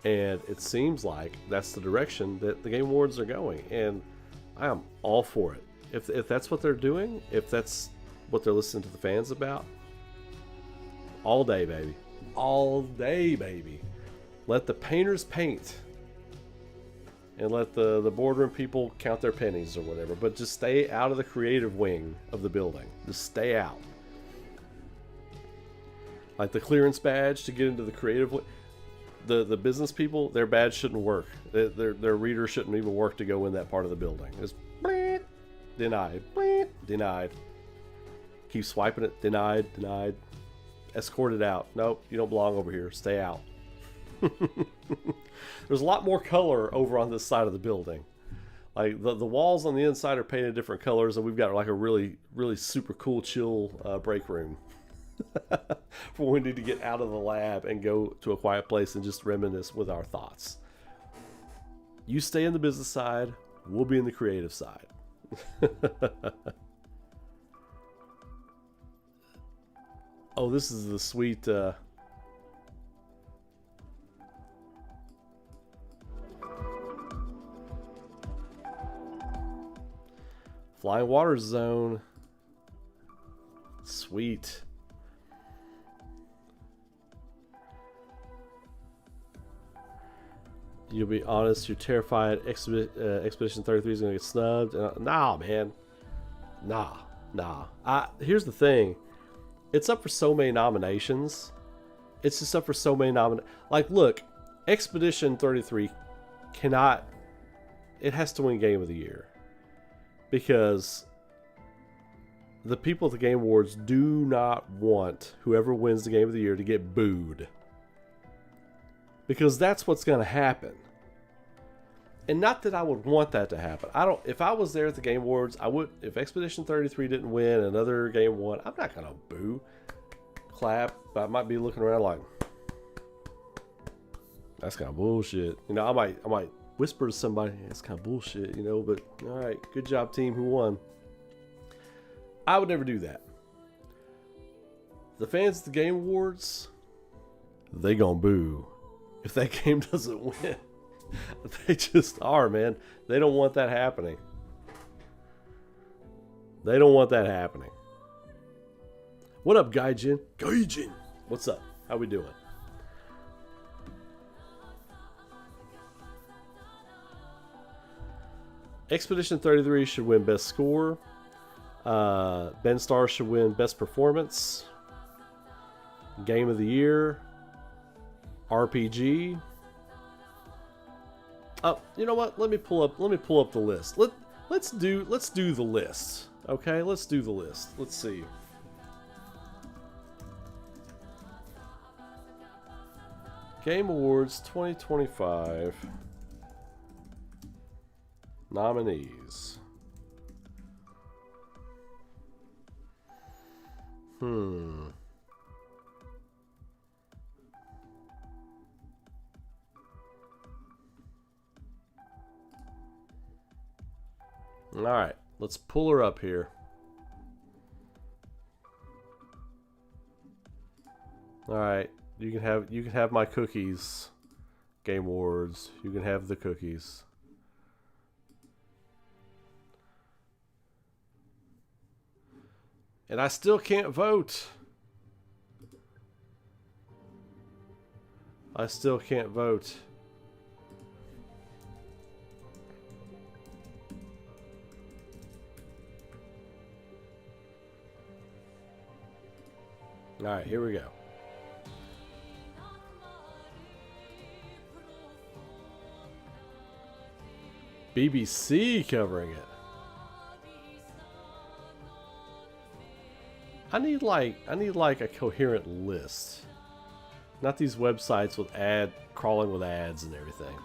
S1: And it seems like that's the direction that the Game Awards are going. And I am all for it. If that's what they're doing, if that's what they're listening to the fans about, all day, baby. All day, baby. Let the painters paint. And let the boardroom people count their pennies or whatever. But just stay out of the creative wing of the building. Just stay out. Like the clearance badge to get into the creative wing. The business people, their badge shouldn't work. Their reader shouldn't even work to go in that part of the building. It's denied. Denied. Keep swiping it. Denied. Escorted out. Nope, you don't belong over here. Stay out. There's a lot more color over on this side of the building. Like the walls on the inside are painted different colors, and we've got like a really super cool chill break room for when we need to get out of the lab and go to a quiet place and just reminisce with our thoughts. You stay in the business side, we'll be in the creative side. Oh, this is the sweet Flying Water Zone. Sweet. You'll be honest, you're terrified Expedition 33 is going to get snubbed. Nah, man. Nah. Here's the thing. It's up for so many nominations. It's just up for so many nominations. Like, look, Expedition 33 cannot... It has to win Game of the Year. Because the people at the Game Awards do not want whoever wins the Game of the Year to get booed. Because that's what's going to happen. And not that I would want that to happen. If I was there at the Game Awards, I would. If Expedition 33 didn't win, another game won, I'm not going to boo, clap. But I might be looking around like, that's kind of bullshit. You know, I might whisper to somebody, it's kind of bullshit, you know. But all right, good job, team who won. I would never do that. The fans at the Game Awards, they gonna boo if that game doesn't win. They just are, man. They don't want that happening. They don't want that happening. What up, Gaijin? Gaijin! What's up? How we doing? Expedition 33 should win Best Score. Ben Starr should win Best Performance. Game of the Year. RPG. You know what? Let me pull up the list. Let's do the list. Okay, let's do the list. Let's see. Game Awards 2025 nominees. All right, let's pull her up here. All right, you can have my cookies. Game Awards, you can have the cookies. And I still can't vote. I still can't vote. All right, here we go. BBC covering it. I need like a coherent list. Not these websites with crawling with ads and everything.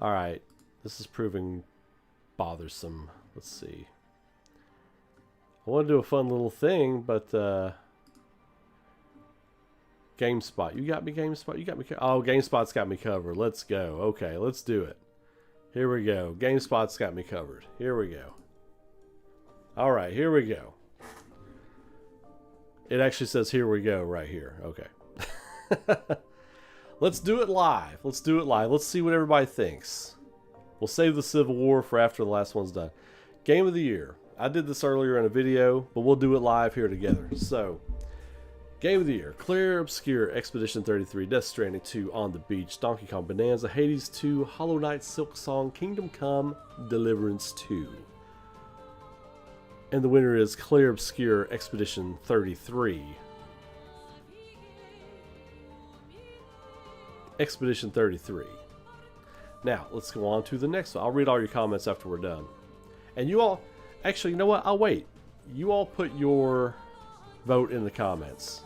S1: All right, this is proving bothersome. Let's see. I want to do a fun little thing, but GameSpot. You got me, GameSpot? You got me. Oh, GameSpot's got me covered. Let's go. Okay, let's do it. Here we go. GameSpot's got me covered. Here we go. All right, here we go. It actually says here we go right here. Okay. Let's do it live. Let's do it live. Let's see what everybody thinks. We'll save the Civil War for after the last one's done. Game of the year. I did this earlier in a video, but we'll do it live here together. So, Game of the year. Clear Obscure, Expedition 33, Death Stranding 2, On the Beach, Donkey Kong Bonanza, Hades 2, Hollow Knight, Silk Song, Kingdom Come, Deliverance 2. And the winner is Clear Obscure, Expedition 33. Expedition 33. Now, let's go on to the next one. I'll read all your comments after we're done. And you all, actually, you know what? I'll wait. You all put your vote in the comments.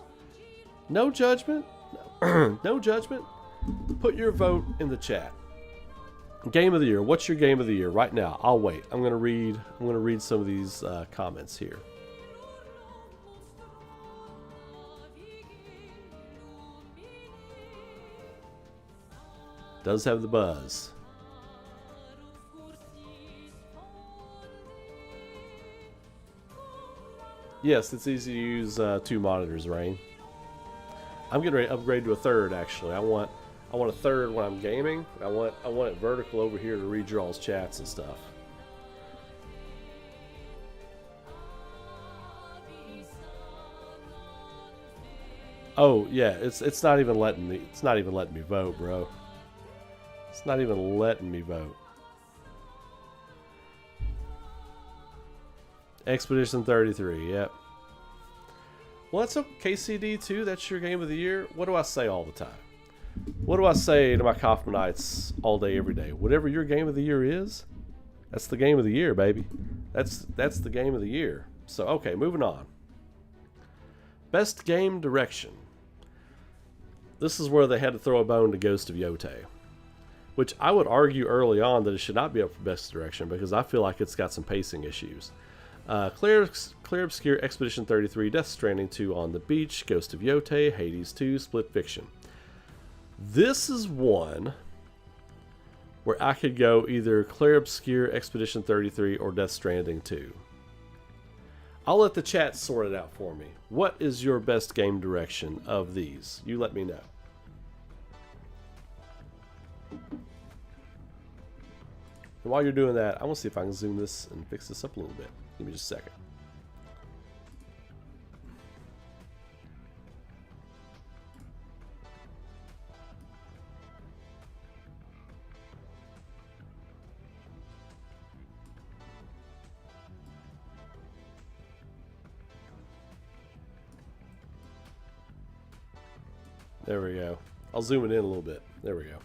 S1: No judgment. No judgment. Put your vote in the chat. Game of the year. What's your game of the year right now? I'll wait. I'm going to read some of these comments here. Does have the buzz. Yes, it's easy to use 2 monitors, Rain. I'm getting ready to upgrade to a third. Actually, I want a third when I'm gaming. I want it vertical over here to read y'all's chats and stuff. Oh yeah, it's not even letting me. It's not even letting me vote, bro. It's not even letting me vote. Expedition 33, yep. Well, that's okay, KCD too. That's your game of the year. What do I say all the time? What do I say to my Kaufmanites all day, every day? Whatever your game of the year is, that's the game of the year, baby. That's the game of the year. So, okay, moving on. Best game direction. This is where they had to throw a bone to Ghost of Yotei, which I would argue early on that it should not be up for best direction because I feel like it's got some pacing issues. Clear Obscure, Expedition 33, Death Stranding 2, On the Beach, Ghost of Yotei, Hades 2, Split Fiction. This is one where I could go either Clear Obscure, Expedition 33, or Death Stranding 2. I'll let the chat sort it out for me. What is your best game direction of these? You let me know. And while you're doing that, I want to see if I can zoom this and fix this up a little bit. Give me just a second. There we go. I'll zoom it in a little bit. There we go.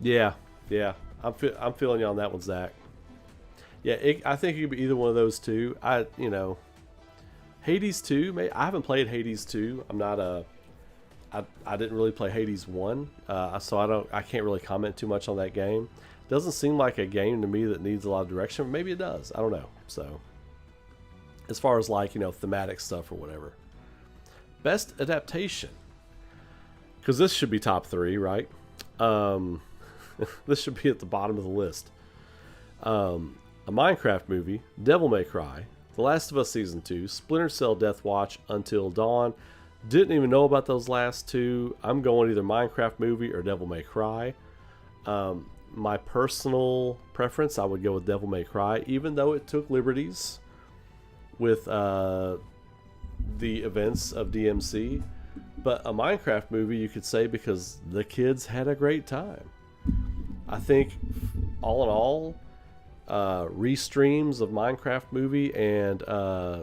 S1: Yeah. I'm feeling you on that one, Zach. Yeah, I think it could be either one of those two. Hades 2. I haven't played Hades 2. I'm not a. I didn't really play Hades 1, so I can't really comment too much on that game. Doesn't seem like a game to me that needs a lot of direction. Maybe it does. I don't know. So, as far as like thematic stuff or whatever. Best adaptation, because this should be top 3, right? This should be at the bottom of the list. A Minecraft movie, Devil May Cry, The Last of Us Season 2, Splinter Cell Death Watch, Until Dawn. Didn't even know about those last 2. I'm going either Minecraft movie or Devil May Cry. My personal preference, I would go with Devil May Cry, even though it took liberties with the events of DMC. But a Minecraft movie, you could say, because the kids had a great time. I think, all in all, restreams of Minecraft movie and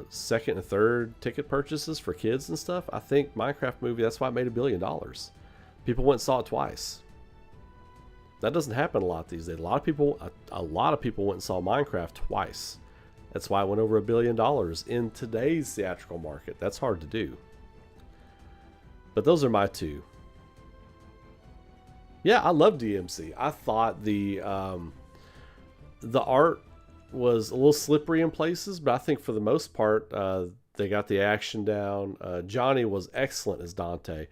S1: second and third ticket purchases for kids and stuff, I think Minecraft movie, that's why it made $1 billion. People went and saw it twice. That doesn't happen a lot these days. A lot of people went and saw Minecraft twice. That's why it went over $1 billion in today's theatrical market. That's hard to do. But those are my 2. Yeah, I love DMC. I thought the art was a little slippery in places, but I think for the most part, they got the action down. Johnny was excellent as Dante.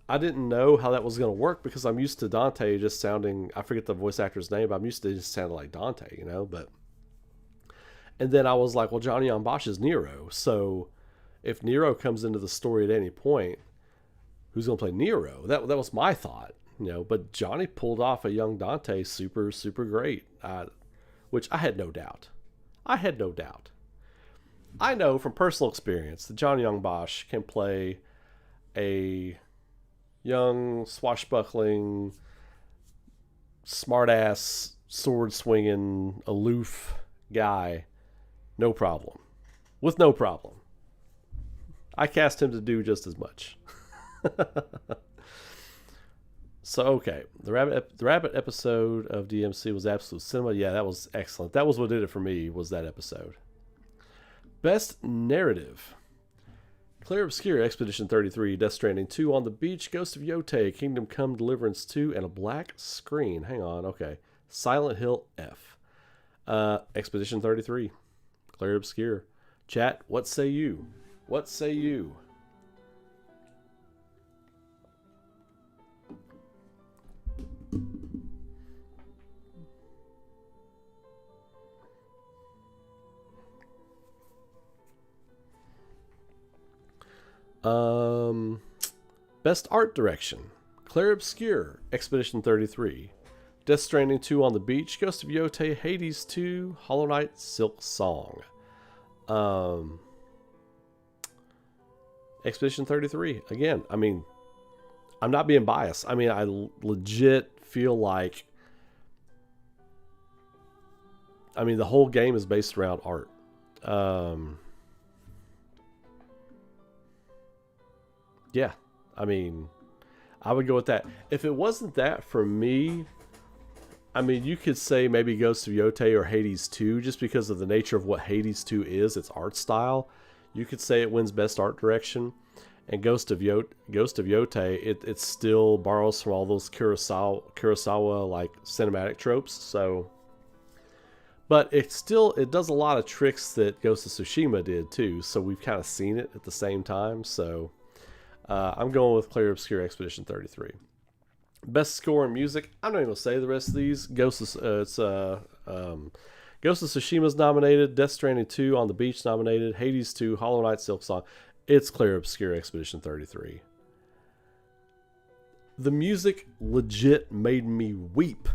S1: I didn't know how that was going to work because I'm used to Dante just sounding, I forget the voice actor's name, but I'm used to just sounding like Dante, you know, but. And then I was like, well, Johnny on Bosch is Nero. So if Nero comes into the story at any point, who's going to play Nero? That was my thought, you know, but Johnny pulled off a young Dante super, super great, which I had no doubt. I had no doubt. I know from personal experience that Johnny Young Bosch can play a young, swashbuckling, smartass, sword swinging, aloof guy, no problem. With no problem. I cast him to do just as much. So, okay. The rabbit episode of DMC was absolute cinema. Yeah, that was excellent. That was what did it for me, was that episode. Best narrative. Clear Obscure, Expedition 33, Death Stranding 2, On the Beach, Ghost of Yotei, Kingdom Come, Deliverance 2, and a black screen. Hang on, okay. Silent Hill F. Expedition 33. Clear Obscure. Chat, what say you? What say you? Best Art Direction. Claire Obscure, Expedition 33. Death Stranding 2, On the Beach, Ghost of Yotei, Hades 2, Hollow Knight, Silk Song. Expedition 33. Again, I mean, I'm not being biased. I mean, I legit feel like, I mean, the whole game is based around art. Yeah, I mean, I would go with that. If it wasn't that for me, I mean, you could say maybe Ghost of Yotei or Hades 2, just because of the nature of what Hades 2 is, its art style. You could say it wins Best Art Direction. And Ghost of Yotei, it still borrows from all those Kurosawa like cinematic tropes. So, but it does a lot of tricks that Ghost of Tsushima did too. So we've kind of seen it at the same time. So I'm going with Clear Obscure Expedition 33. Best score and music. I'm not even gonna say the rest of these. Ghost of Tsushima's nominated. Death Stranding 2, On the Beach nominated. Hades 2, Hollow Knight, Silk Song. It's Clear Obscure Expedition 33. The music legit made me weep.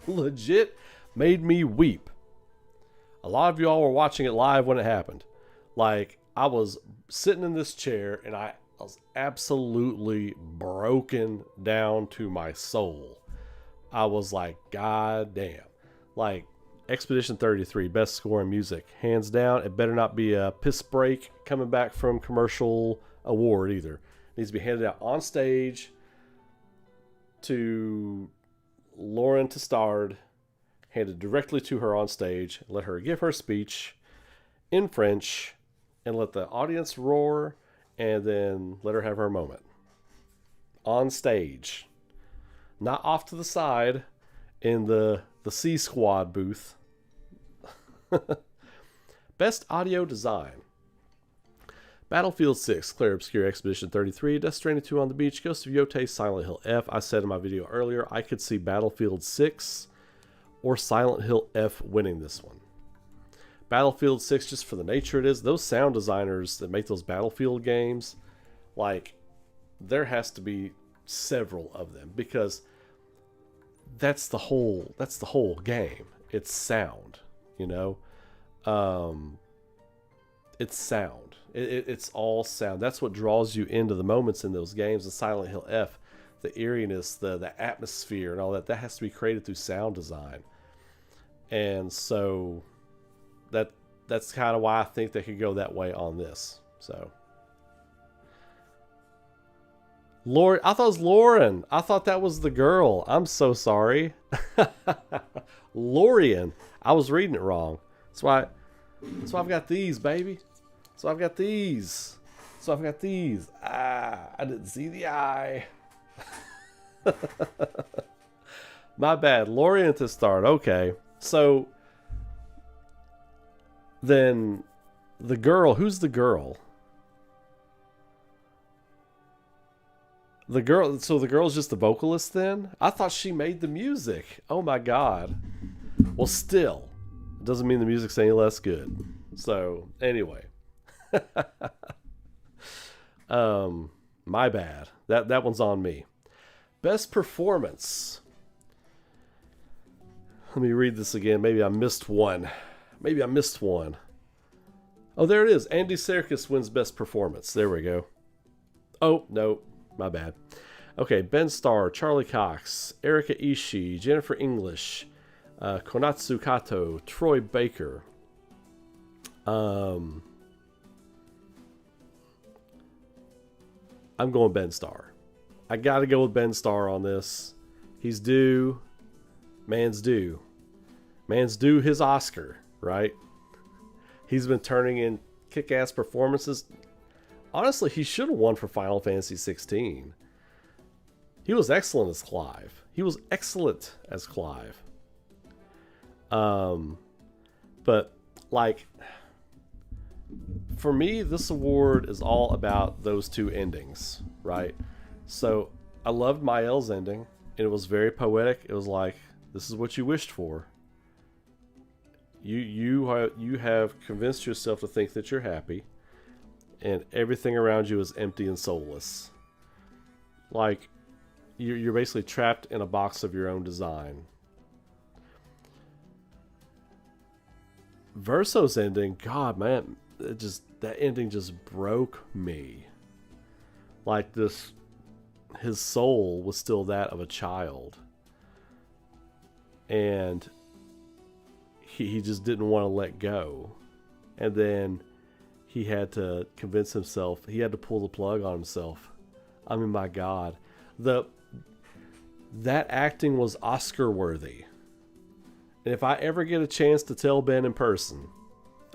S1: Legit made me weep. A lot of y'all were watching it live when it happened. Like, I was sitting in this chair and I was absolutely broken down to my soul. I was like, God damn. Like, Expedition 33, best score in music. Hands down. It better not be a piss break coming back from commercial award either. It needs to be handed out on stage to Lauren Testard, handed directly to her on stage. Let her give her speech in French and let the audience roar, and then let her have her moment. On stage. Not off to the side in the C Squad booth. Best audio design. Battlefield 6, Clear Obscure Expedition 33, Death Stranding 2, On the Beach, Ghost of Yotei, Silent Hill F. I said in my video earlier, I could see Battlefield 6 or Silent Hill F winning this one. Battlefield 6, just for the nature it is, those sound designers that make those Battlefield games, like, there has to be several of them, because that's the whole game. It's sound, you know. It's sound. It's all sound. That's what draws you into the moments in those games. In Silent Hill F, the eeriness, the atmosphere, and all that has to be created through sound design. And so that's kind of why I think they could go that way on this. So. Lauren, I thought it was Lauren. I thought that was the girl. I'm so sorry. Lorian. I was reading it wrong. That's why I've got these, baby. So I've got these. I didn't see the eye. My bad. Lorian to start. Okay. So Then the girl, who's the girl? The girl, so the girl's just the vocalist then? I thought she made the music. Oh my god. Well, still, it doesn't mean the music's any less good. So, anyway. My bad. That one's on me. Best performance. Let me read this again. Maybe I missed one. Oh, there it is. Andy Serkis wins best performance. There we go. Oh, no. My bad. Okay, Ben Starr, Charlie Cox, Erika Ishii, Jennifer English, Konatsu Kato, Troy Baker. I'm going Ben Starr. I got to go with Ben Starr on this. He's due. Man's due. Man's due his Oscar, right? He's been turning in kick-ass performances. Honestly, he should have won for Final Fantasy 16. He was excellent as Clive. But like, for me, this award is all about those two endings, right? So I loved Mael's ending, and it was very poetic. It was like, this is what you wished for. You have convinced yourself to think that you're happy, and everything around you is empty and soulless. Like, you're basically trapped in a box of your own design. Verso's ending, God, man, that ending just broke me. Like, his soul was still that of a child, and he just didn't want to let go, and then he had to convince himself. He had to pull the plug on himself. I mean, my God, that acting was Oscar worthy. And if I ever get a chance to tell Ben in person,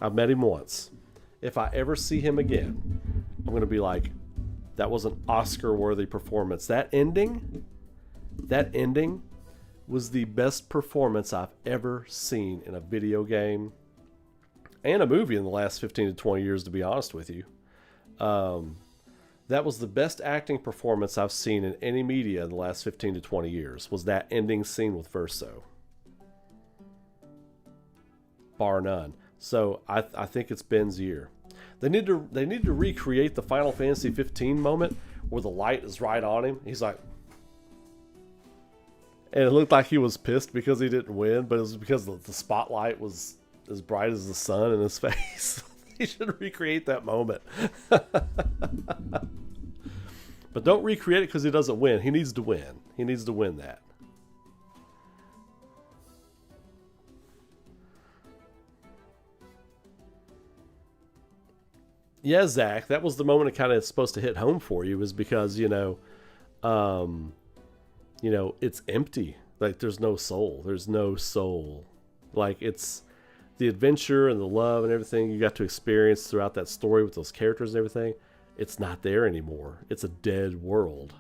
S1: I've met him once, if I ever see him again, I'm going to be like, that was an Oscar worthy performance. That ending was the best performance I've ever seen in a video game and a movie in the last 15 to 20 years, to be honest with you. That was the best acting performance I've seen in any media in the last 15 to 20 years, was that ending scene with Verso. Bar none. So I think it's Ben's year. They need to recreate the Final Fantasy 15 moment where the light is right on him. He's like, and it looked like he was pissed because he didn't win, but it was because the spotlight was as bright as the sun in his face. He should recreate that moment. But don't recreate it because he doesn't win. He needs to win. He needs to win that. Yeah, Zach, that was the moment it kind of supposed to hit home for you, is because, it's empty. Like, there's no soul. There's no soul. Like, it's the adventure and the love and everything you got to experience throughout that story with those characters and everything. It's not there anymore. It's a dead world.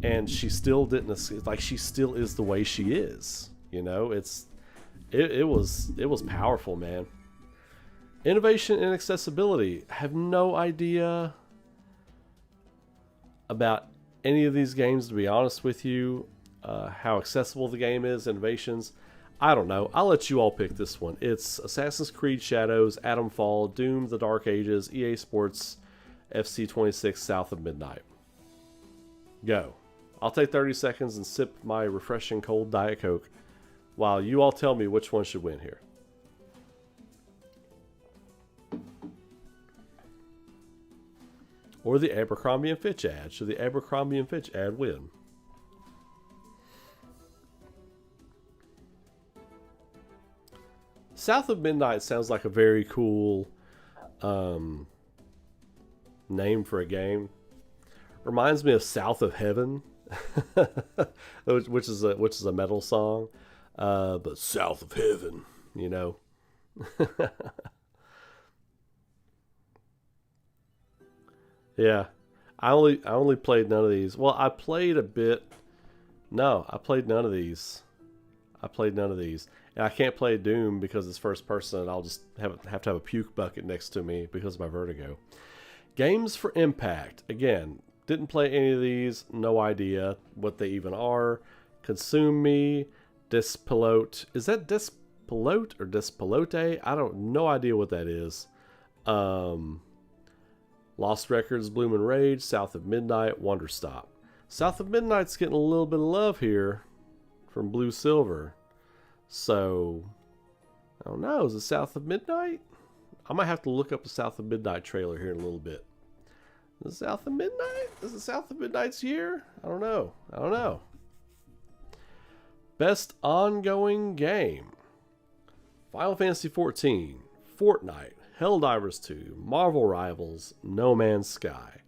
S1: And she still didn't, like, she still is the way she is. It was powerful, man. Innovation and accessibility. I have no idea about any of these games, to be honest with you. How accessible the game is, innovations. I don't know. I'll let you all pick this one. It's Assassin's Creed Shadows, Atomfall, Doom, The Dark Ages, EA Sports, FC26, South of Midnight. Go. I'll take 30 seconds and sip my refreshing cold Diet Coke while you all tell me which one should win here. Or the Abercrombie & Fitch ad. Should the Abercrombie & Fitch ad win? South of Midnight sounds like a very cool name for a game. Reminds me of South of Heaven, which is a metal song. But South of Heaven, Yeah, I only played none of these. Well, I played a bit. No, I played none of these. I played none of these. And I can't play Doom because it's first person, and I'll just have to have a puke bucket next to me because of my vertigo. Games for Impact. Again, didn't play any of these. No idea what they even are. Consume Me, Dispilote. Is that Dispilote or Dispilote? I don't, no idea what that is. Lost Records, Bloom and Rage, South of Midnight, Wonder Stop. South of Midnight's getting a little bit of love here from Blue Silver. So, I don't know. Is it South of Midnight? I might have to look up a South of Midnight trailer here in a little bit. Is it South of Midnight? Is it South of Midnight's year? I don't know. Best ongoing game. Final Fantasy XIV, Fortnite, Helldivers 2, Marvel Rivals, No Man's Sky.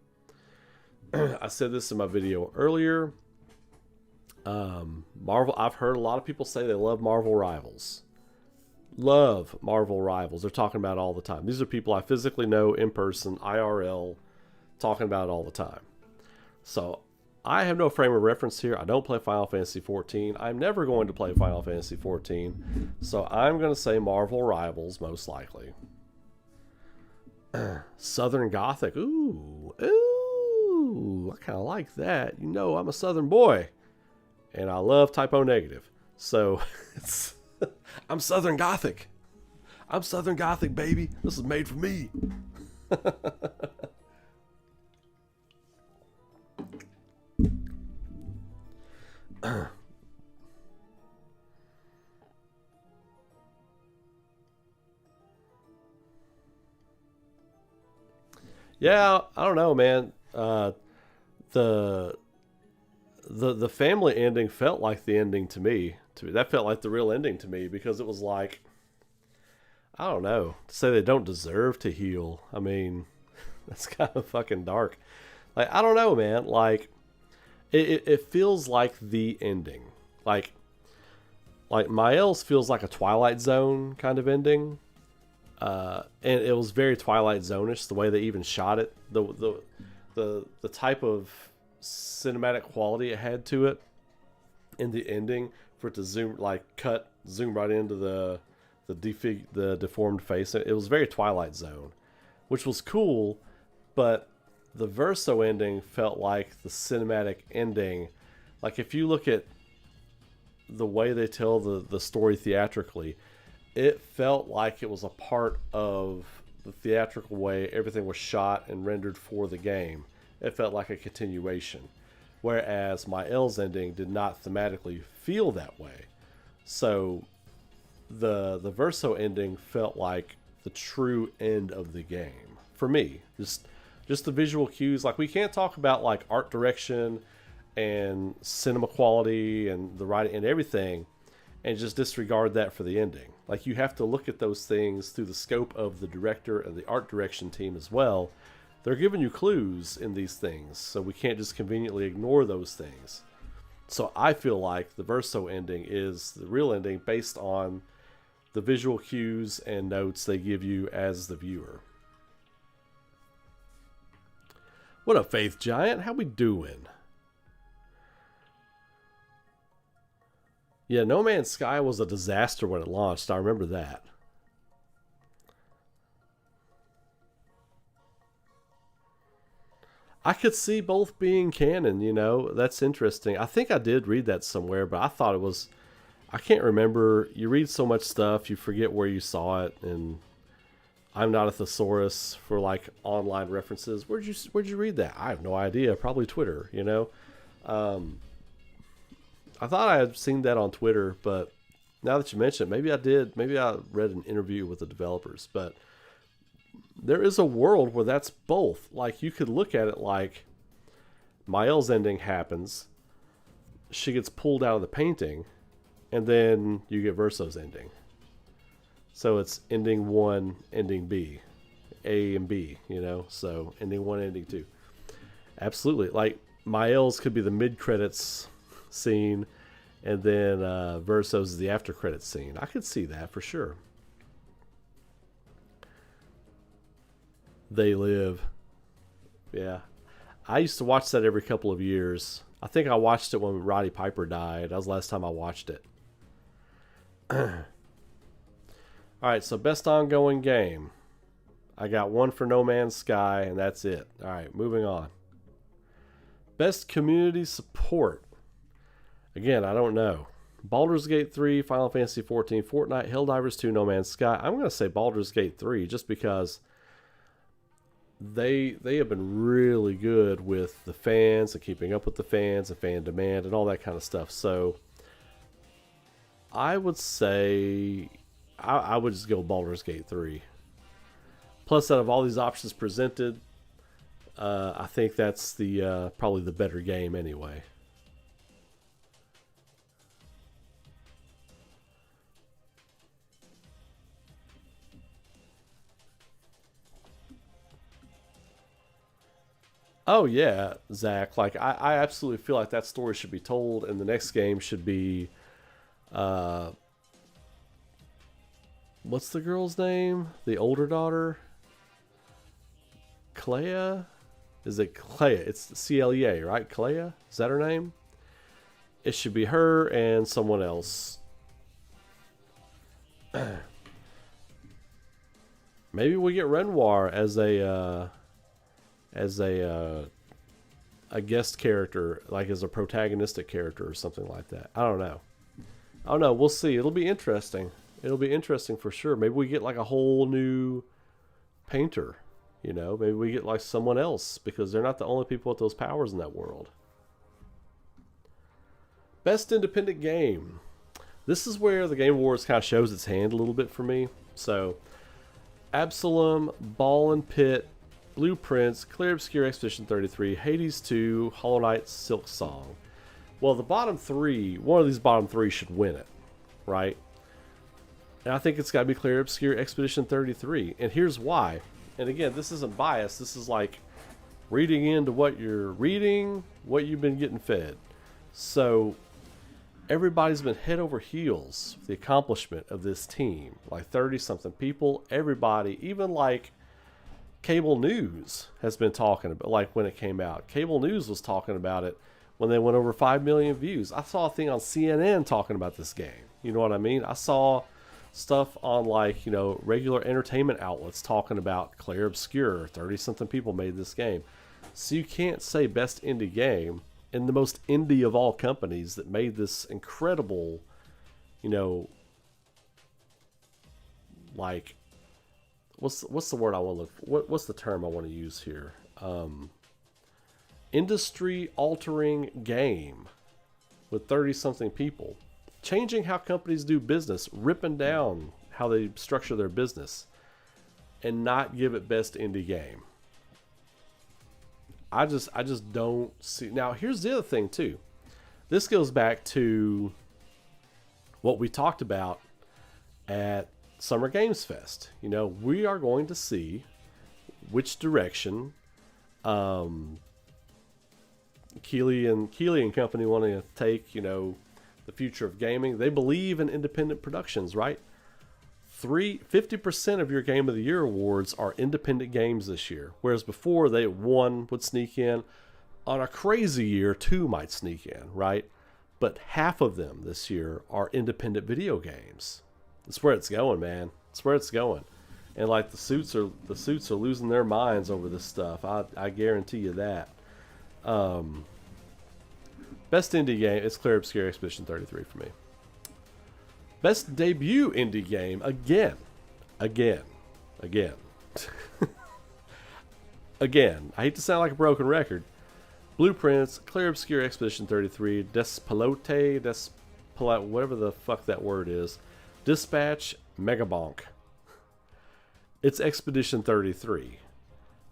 S1: I said this in my video earlier. Marvel. I've heard a lot of people say they love Marvel Rivals. Love Marvel Rivals. They're talking about it all the time. These are people I physically know in person, IRL, talking about it all the time. So I have no frame of reference here. I don't play Final Fantasy XIV. I'm never going to play Final Fantasy XIV. So I'm going to say Marvel Rivals, most likely. Southern Gothic. Ooh. I kind of like that. You know, I'm a Southern boy. And I love typo negative. So, I'm Southern Gothic. I'm Southern Gothic, baby. This is made for me. Yeah, I don't know, man. The family ending felt like the ending to me. That felt like the real ending to me, because it was like, I don't know, to say they don't deserve to heal. I mean, that's kind of fucking dark. Like, I don't know, man. Like, it feels like the ending. Like Mael's feels like a Twilight Zone kind of ending. And it was very Twilight Zone-ish, the way they even shot it. The type of cinematic quality it had to it in the ending, for it to zoom right into the deformed face. It was very Twilight Zone, which was cool, but the Verso ending felt like the cinematic ending. Like, if you look at the way they tell the story theatrically, it felt like it was a part of the theatrical way everything was shot and rendered for the game. It felt like a continuation. Whereas Mael's ending did not thematically feel that way. So the Verso ending felt like the true end of the game. For me. Just the visual cues. Like, we can't talk about like art direction and cinema quality and the writing and everything and just disregard that for the ending. Like, you have to look at those things through the scope of the director and the art direction team as well. They're giving you clues in these things, so we can't just conveniently ignore those things. So I feel like the Verso ending is the real ending based on the visual cues and notes they give you as the viewer. What up, Faith Giant? How we doing? Yeah, No Man's Sky was a disaster when it launched. I remember that. I could see both being canon, you know. That's interesting. I think I did read that somewhere, but I thought it was... I can't remember. You read so much stuff, you forget where you saw it, and I'm not a thesaurus for, like, online references. Where'd you read that? I have no idea. Probably Twitter, you know. I thought I had seen that on Twitter, but now that you mention it, maybe I did. Maybe I read an interview with the developers, but there is a world where that's both. Like, you could look at it like Mael's ending happens, she gets pulled out of the painting, and then you get Verso's ending. So it's ending 1, ending B. A and B, you know? So ending 1, ending 2. Absolutely. Like, Mael's could be the mid-credits scene, and then Verso's is the after-credits scene. I could see that for sure. They Live. Yeah. I used to watch that every couple of years. I think I watched it when Roddy Piper died. That was the last time I watched it. Alright, so best ongoing game. I got one for No Man's Sky, and that's it. Alright, moving on. Best community support. Again, I don't know. Baldur's Gate 3, Final Fantasy 14, Fortnite, Helldivers 2, No Man's Sky. I'm going to say Baldur's Gate 3 just because they have been really good with the fans and keeping up with the fans and fan demand and all that kind of stuff. So I would say I would just go Baldur's Gate 3. Plus, out of all these options presented, I think that's the probably the better game anyway. Oh yeah, Zach. Like I absolutely feel like that story should be told, and the next game should be, uh, what's the girl's name? The older daughter, Clea. Is it Clea? It's Clea, right? Clea. Is that her name? It should be her and someone else. Maybe we get Renoir as a guest character, like as a protagonistic character or something like that. I don't know. I don't know. We'll see. It'll be interesting. It'll be interesting for sure. Maybe we get like a whole new painter. You know, maybe we get like someone else because they're not the only people with those powers in that world. Best independent game. This is where the Game Awards kind of shows its hand a little bit for me. So, Absalom, Ball and Pit, Blueprints, Clear Obscure Expedition 33, Hades 2, Hollow Knight, Silk Song. Well, the bottom three, one of these bottom three should win it, right? And I think it's got to be Clear Obscure Expedition 33. And here's why. And again, this isn't biased. This is like reading into what you're reading, what you've been getting fed. So everybody's been head over heels with the accomplishment of this team. Like 30-something people, everybody, even like cable news has been talking about, like when it came out. Cable news was talking about it when they went over 5 million views. I saw a thing on CNN talking about this game. You know what I mean? I saw stuff on like, you know, regular entertainment outlets talking about Claire Obscure. 30-something people made this game. So you can't say best indie game in the most indie of all companies that made this incredible, you know, like, what's the word I want to look for? What's the term I want to use here? Industry altering game with 30-something people. Changing how companies do business, ripping down how they structure their business, and not give it best indie game. I just don't see. Now, here's the other thing too. This goes back to what we talked about at Summer Games Fest. You know, we are going to see which direction Keeley and company want to take, you know, the future of gaming. They believe in independent productions, right? 50% of your Game of the Year awards are independent games this year. Whereas before, one would sneak in. On a crazy year, 2 might sneak in, right? But half of them this year are independent video games. That's where it's going, man. That's where it's going. And like the suits are losing their minds over this stuff. I guarantee you that. Best indie game, it's Clear Obscure Expedition 33 for me. Best debut indie game, again. Again, I hate to sound like a broken record. Blueprints, Clear Obscure Expedition 33, Despelote, whatever the fuck that word is. Dispatch, Megabonk. It's Expedition 33.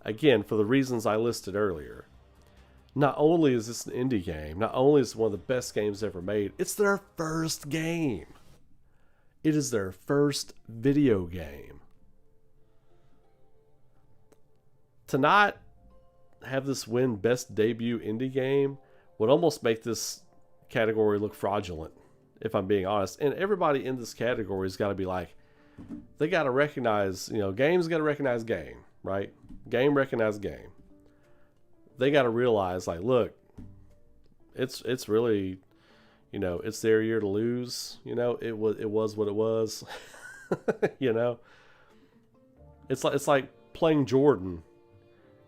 S1: Again, for the reasons I listed earlier. Not only is this an indie game, not only is it one of the best games ever made, it's their first game. It is their first video game. To not have this win best debut indie game would almost make this category look fraudulent, if I'm being honest. And everybody in this category has got to be like, they got to recognize, you know, games got to recognize game, right? Game recognize game. They got to realize, like, look, it's really, You know, it's their year to lose. You know, it was what it was. You know, it's like playing Jordan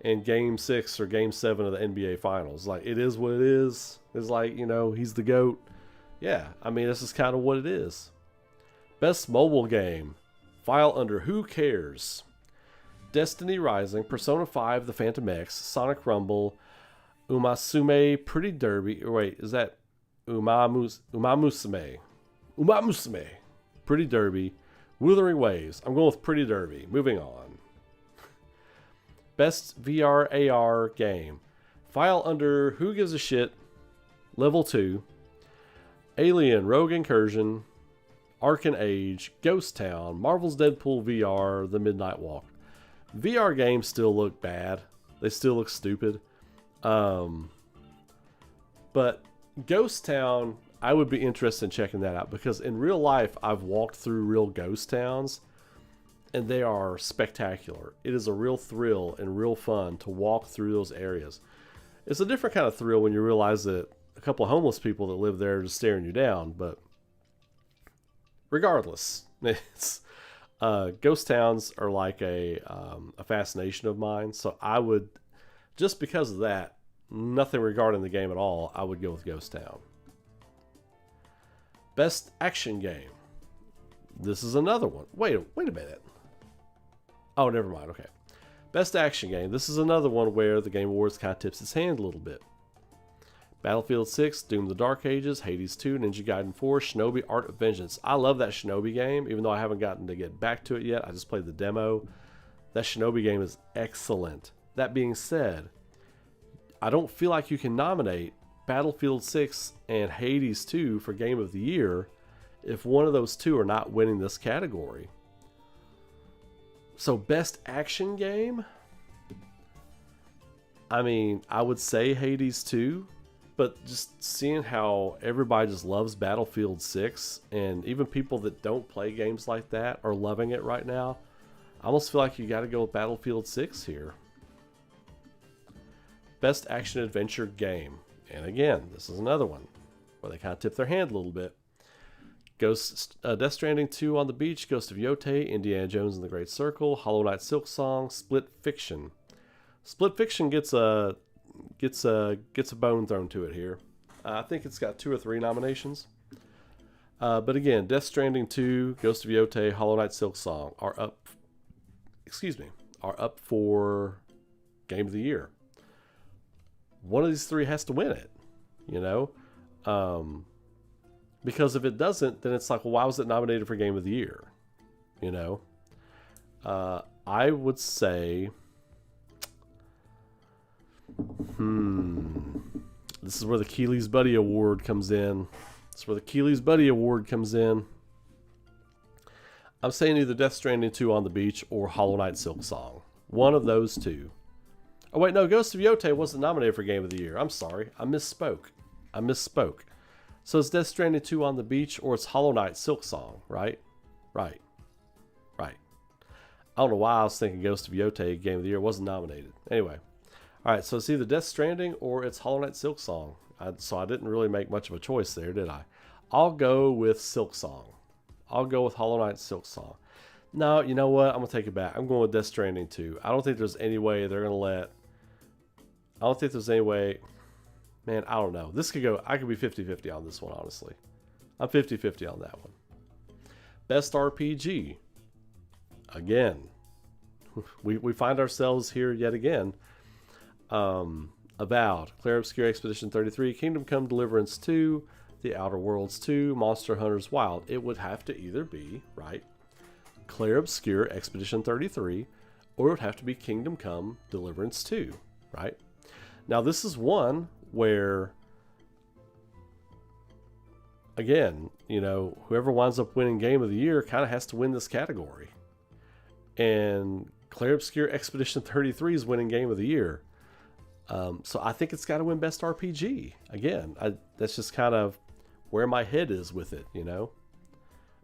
S1: in Game 6 or Game 7 of the NBA Finals. Like, it is what it is. It's like, you know, he's the GOAT. Yeah, I mean, this is kind of what it is. Best mobile game. File under Who Cares? Destiny Rising, Persona 5, The Phantom X, Sonic Rumble, Umasume Pretty Derby. Wait, is that Umamusume? Umamusume Pretty Derby, Wuthering Waves. I'm going with Pretty Derby. Moving on. Best VR AR game. File under Who Gives a Shit? Level 2, Alien Rogue Incursion, Arcane Age, Ghost Town, Marvel's Deadpool VR, The Midnight Walk. VR games still look bad. They still look stupid. But Ghost Town, I would be interested in checking that out, because in real life, I've walked through real ghost towns, and they are spectacular. It is a real thrill and real fun to walk through those areas. It's a different kind of thrill when you realize that a couple of homeless people that live there are just staring you down, but regardless, it's ghost towns are like a fascination of mine. So I would, just because of that, nothing regarding the game at all, I would go with Ghost Town. Best action game. This is another one. Wait a minute. Oh, never mind. Okay. Best action game. This is another one where the Game Awards kind of tips its hand a little bit. Battlefield 6, Doom the Dark Ages, Hades 2, Ninja Gaiden 4, Shinobi Art of Vengeance. I love that Shinobi game, even though I haven't gotten to get back to it yet. I just played the demo. That Shinobi game is excellent. That being said, I don't feel like you can nominate Battlefield 6 and Hades 2 for Game of the Year if one of those two are not winning this category. So best action game? I mean, I would say Hades 2. But just seeing how everybody just loves Battlefield 6, and even people that don't play games like that are loving it right now, I almost feel like you got to go with Battlefield 6 here. Best action adventure game. And again, this is another one where they kind of tip their hand a little bit. Death Stranding 2 on the Beach, Ghost of Yotei, Indiana Jones and the Great Circle, Hollow Knight Silksong, Split Fiction. Split Fiction gets a bone thrown to it here. I think it's got 2 or 3 nominations. But again, Death Stranding 2, Ghost of Yotei, Hollow Knight Silksong are up for Game of the Year. One of these 3 has to win it, you know? Because if it doesn't, then it's like, well, why was it nominated for Game of the Year? You know? I would say... This is where the Keeley's Buddy Award comes in. I'm saying either Death Stranding 2 on the Beach or Hollow Knight Silksong. One of those two. Oh wait, no, Ghost of Yotei wasn't nominated for Game of the Year. I'm sorry. I misspoke. So it's Death Stranding 2 on the Beach or it's Hollow Knight Silksong, right? Right. I don't know why I was thinking Ghost of Yotei Game of the Year wasn't nominated. Anyway. Alright, so it's either Death Stranding or it's Hollow Knight Silksong. So I didn't really make much of a choice there, did I? I'll go with Silksong. I'll go with Hollow Knight Silksong. No, you know what? I'm going to take it back. I'm going with Death Stranding 2. I don't think there's any way they're going to let... I don't think there's any way... Man, I don't know. This could go... I could be 50-50 on this one, honestly. I'm 50-50 on that one. Best RPG. Again. We find ourselves here yet again. Avowed, Clair Obscur Expedition 33, Kingdom Come Deliverance 2, The Outer Worlds 2, Monster Hunters Wild. It would have to either be, right, Clair Obscur Expedition 33, or it would have to be Kingdom Come Deliverance 2, right? Now this is one where, again, you know, whoever winds up winning Game of the Year kind of has to win this category. And Clair Obscur Expedition 33 is winning Game of the Year. So I think it's got to win Best RPG. Again, that's just kind of where my head is with it, you know.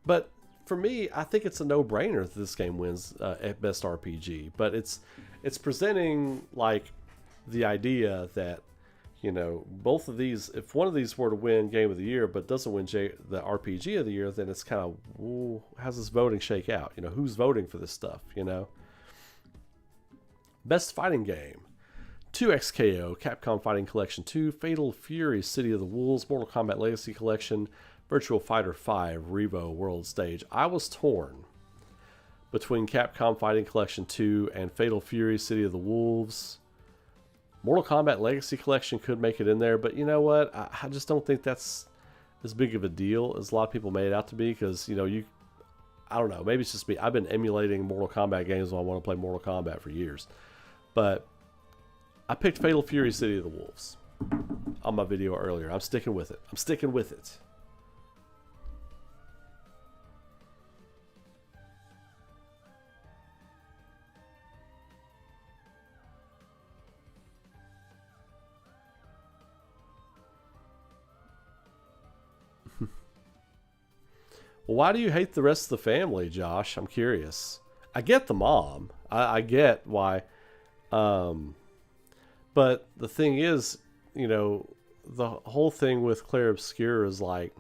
S1: But for me, I think it's a no-brainer that this game wins at Best RPG. But it's presenting like the idea that, You know, both of these, if one of these were to win Game of the Year but doesn't win the RPG of the Year, then it's kind of, ooh, how's this voting shake out? You know, who's voting for this stuff, you know? Best Fighting Game. 2XKO, Capcom Fighting Collection 2, Fatal Fury, City of the Wolves, Mortal Kombat Legacy Collection, Virtual Fighter 5, Revo World Stage. I was torn between Capcom Fighting Collection 2 and Fatal Fury, City of the Wolves. Mortal Kombat Legacy Collection could make it in there, but you know what? I just don't think that's as big of a deal as a lot of people made it out to be, because, you know, I don't know, maybe it's just me. I've been emulating Mortal Kombat games when I want to play Mortal Kombat for years. But I picked Fatal Fury, City of the Wolves on my video earlier. I'm sticking with it. I'm sticking with it. Well, why do you hate the rest of the family, Josh? I'm curious. I get the mom. I get why. But the thing is, you know, the whole thing with Claire Obscure is like,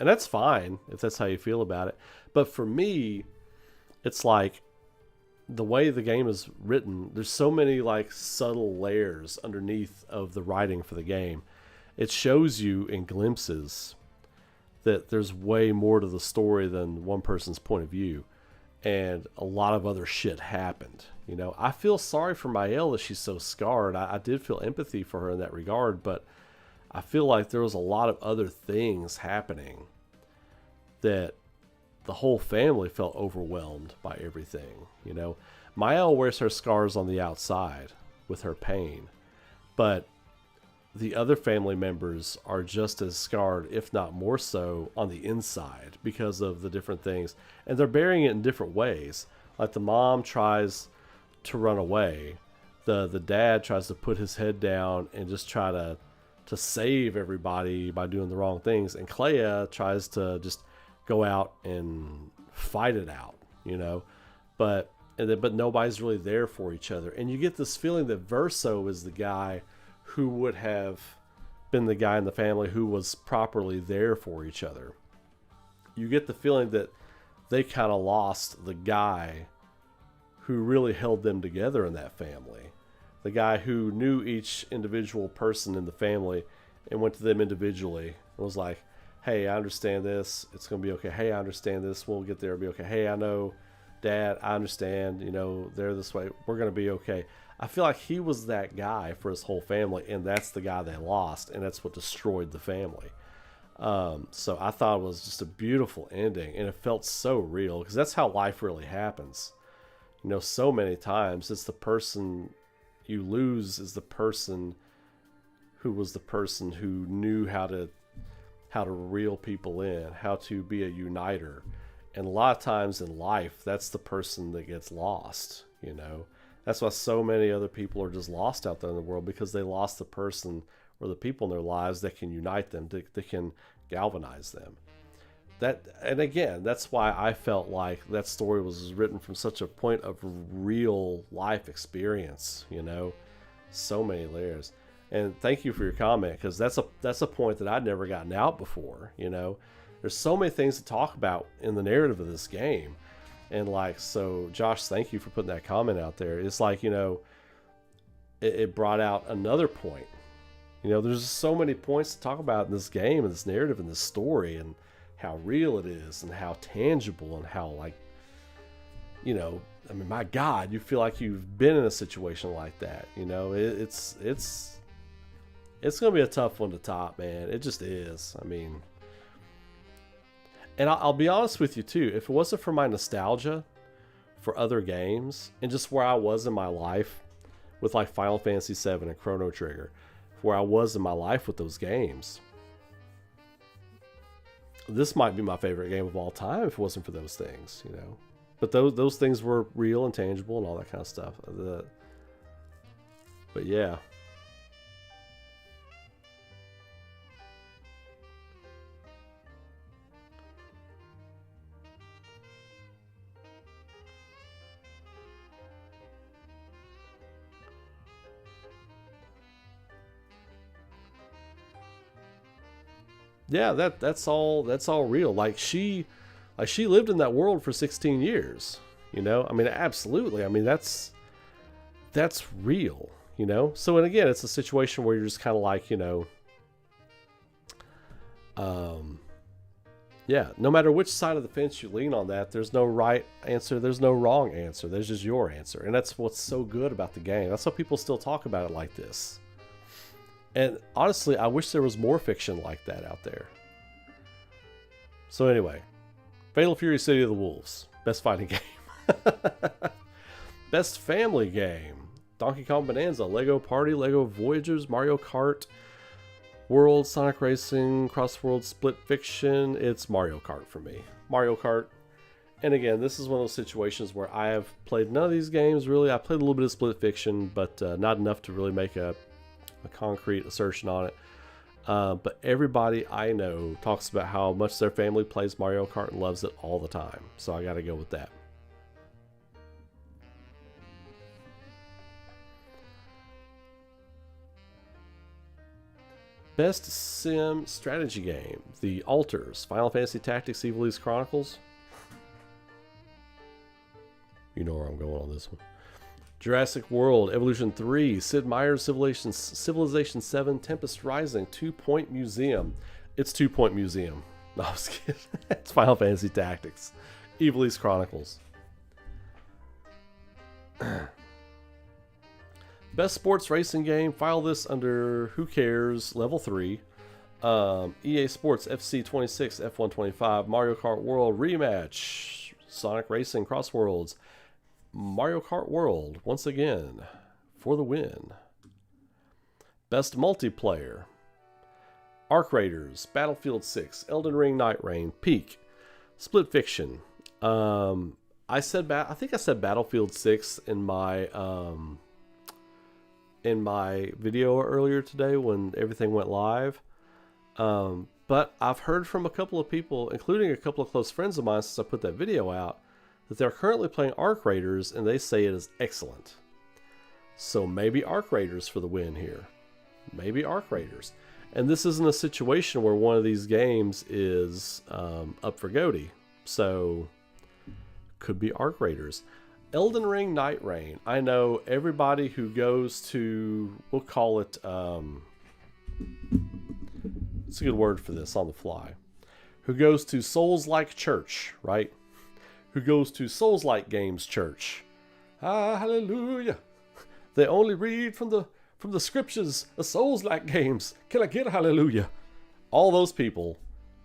S1: and that's fine if that's how you feel about it. But for me, it's like the way the game is written, there's so many like subtle layers underneath of the writing for the game. It shows you in glimpses that there's way more to the story than one person's point of view, and a lot of other shit happened. You know, I feel sorry for Mael that she's so scarred. I did feel empathy for her in that regard, but I feel like there was a lot of other things happening that the whole family felt overwhelmed by everything. You know, Mael wears her scars on the outside with her pain, but the other family members are just as scarred, if not more so, on the inside because of the different things. And they're burying it in different ways. Like the mom tries to run away. The dad tries to put his head down and just try to save everybody by doing the wrong things. And Clea tries to just go out and fight it out, you know. But nobody's really there for each other. And you get this feeling that Verso is the guy who would have been the guy in the family who was properly there for each other. You get the feeling that they kind of lost the guy who really held them together in that family. The guy who knew each individual person in the family and went to them individually and was like, hey, I understand this. It's going to be okay. Hey, I understand this. We'll get there. It'll be okay. Hey, I know, Dad, I understand. You know, they're this way. We're going to be okay. I feel like he was that guy for his whole family, and that's the guy they lost, and that's what destroyed the family. So I thought it was just a beautiful ending, and it felt so real, because that's how life really happens. You know, so many times it's the person you lose is the person who was the person who knew how to reel people in, how to be a uniter. And a lot of times in life, that's the person that gets lost, you know. That's why so many other people are just lost out there in the world, because they lost the person or the people in their lives that can unite them, that can galvanize them. And again, that's why I felt like that story was written from such a point of real life experience, you know, so many layers. And thank you for your comment, because that's a point that I'd never gotten out before, you know. There's so many things to talk about in the narrative of this game. And like, so Josh, thank you for putting that comment out there. It's like, you know, it brought out another point. You know, there's so many points to talk about in this game and this narrative and this story, and how real it is and how tangible and how, like, you know, I mean, my God, you feel like you've been in a situation like that. You know, it's going to be a tough one to top, man. It just is. I mean, and I'll be honest with you too, if it wasn't for my nostalgia for other games and just where I was in my life with like Final Fantasy VII and Chrono Trigger, where I was in my life with those games, this might be my favorite game of all time if it wasn't for those things, you know. But those things were real and tangible and all that kind of stuff. But yeah. Yeah, that's all real. Like she lived in that world for 16 years. You know, I mean, absolutely. I mean, that's real. You know, so and again, it's a situation where you're just kind of like, um, yeah. No matter which side of the fence you lean on that, there's no right answer. There's no wrong answer. There's just your answer, and that's what's so good about the game. That's why people still talk about it like this. And honestly, I wish there was more fiction like that out there. So anyway, Fatal Fury City of the Wolves. Best fighting game. Best family game. Donkey Kong Bonanza, Lego Party, Lego Voyagers, Mario Kart, World, Sonic Racing, Crossworld, Split Fiction. It's Mario Kart for me. Mario Kart. And again, this is one of those situations where I have played none of these games really. I played a little bit of Split Fiction, but not enough to really make a concrete assertion on it. But everybody I know talks about how much their family plays Mario Kart and loves it all the time. So I got to go with that. Best Sim Strategy Game. The Alters. Final Fantasy Tactics Ivalice Chronicles. You know where I'm going on this one. Jurassic World, Evolution 3, Sid Meier's Civilization 7, Tempest Rising, 2 Point Museum. It's 2 Point Museum. No, I was kidding. It's Final Fantasy Tactics. Ivalice Chronicles. Best Sports Racing Game. File this under Who Cares, Level 3. EA Sports FC 26, F1 25, Mario Kart World Rematch, Sonic Racing Cross Worlds, Mario Kart World, once again, for the win. Best Multiplayer. Arc Raiders, Battlefield 6, Elden Ring Night Rain, Peak, Split Fiction. I think I said Battlefield 6 in my video earlier today when everything went live. But I've heard from a couple of people, including a couple of close friends of mine since I put that video out, that they're currently playing Arc Raiders and they say it is excellent. So maybe Arc Raiders for the win here. Maybe Arc Raiders. And this isn't a situation where one of these games is up for GOTY. So could be Arc Raiders. Elden Ring Night Rain. I know everybody who goes to, we'll call it, it's a good word for this on the fly, who goes to Souls-like church, right? Who goes to Souls-like games church. Ah, hallelujah. They only read from the scriptures of Souls-like games. Can I get a hallelujah? All those people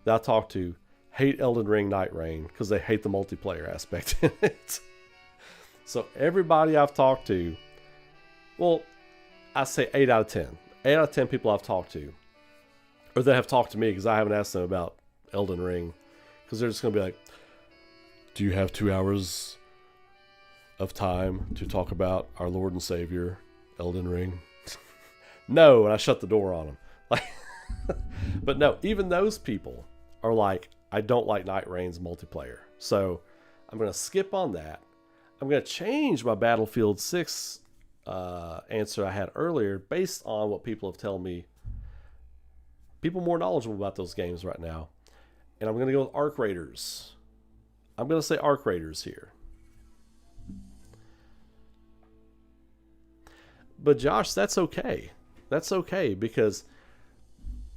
S1: that I talk to hate Elden Ring Night Rain because they hate the multiplayer aspect in it. So everybody I've talked to, well, I say 8 out of 10. 8 out of 10 people I've talked to, or that have talked to me because I haven't asked them about Elden Ring, because they're just going to be like, do you have 2 hours of time to talk about our Lord and Savior, Elden Ring? No, and I shut the door on them. Like, but no, even those people are like, I don't like Night Rain's multiplayer. So I'm going to skip on that. I'm going to change my Battlefield 6 answer I had earlier based on what people have told me. People more knowledgeable about those games right now. And I'm going to go with Arc Raiders. I'm going to say Arc Raiders here. But Josh, that's okay. That's okay because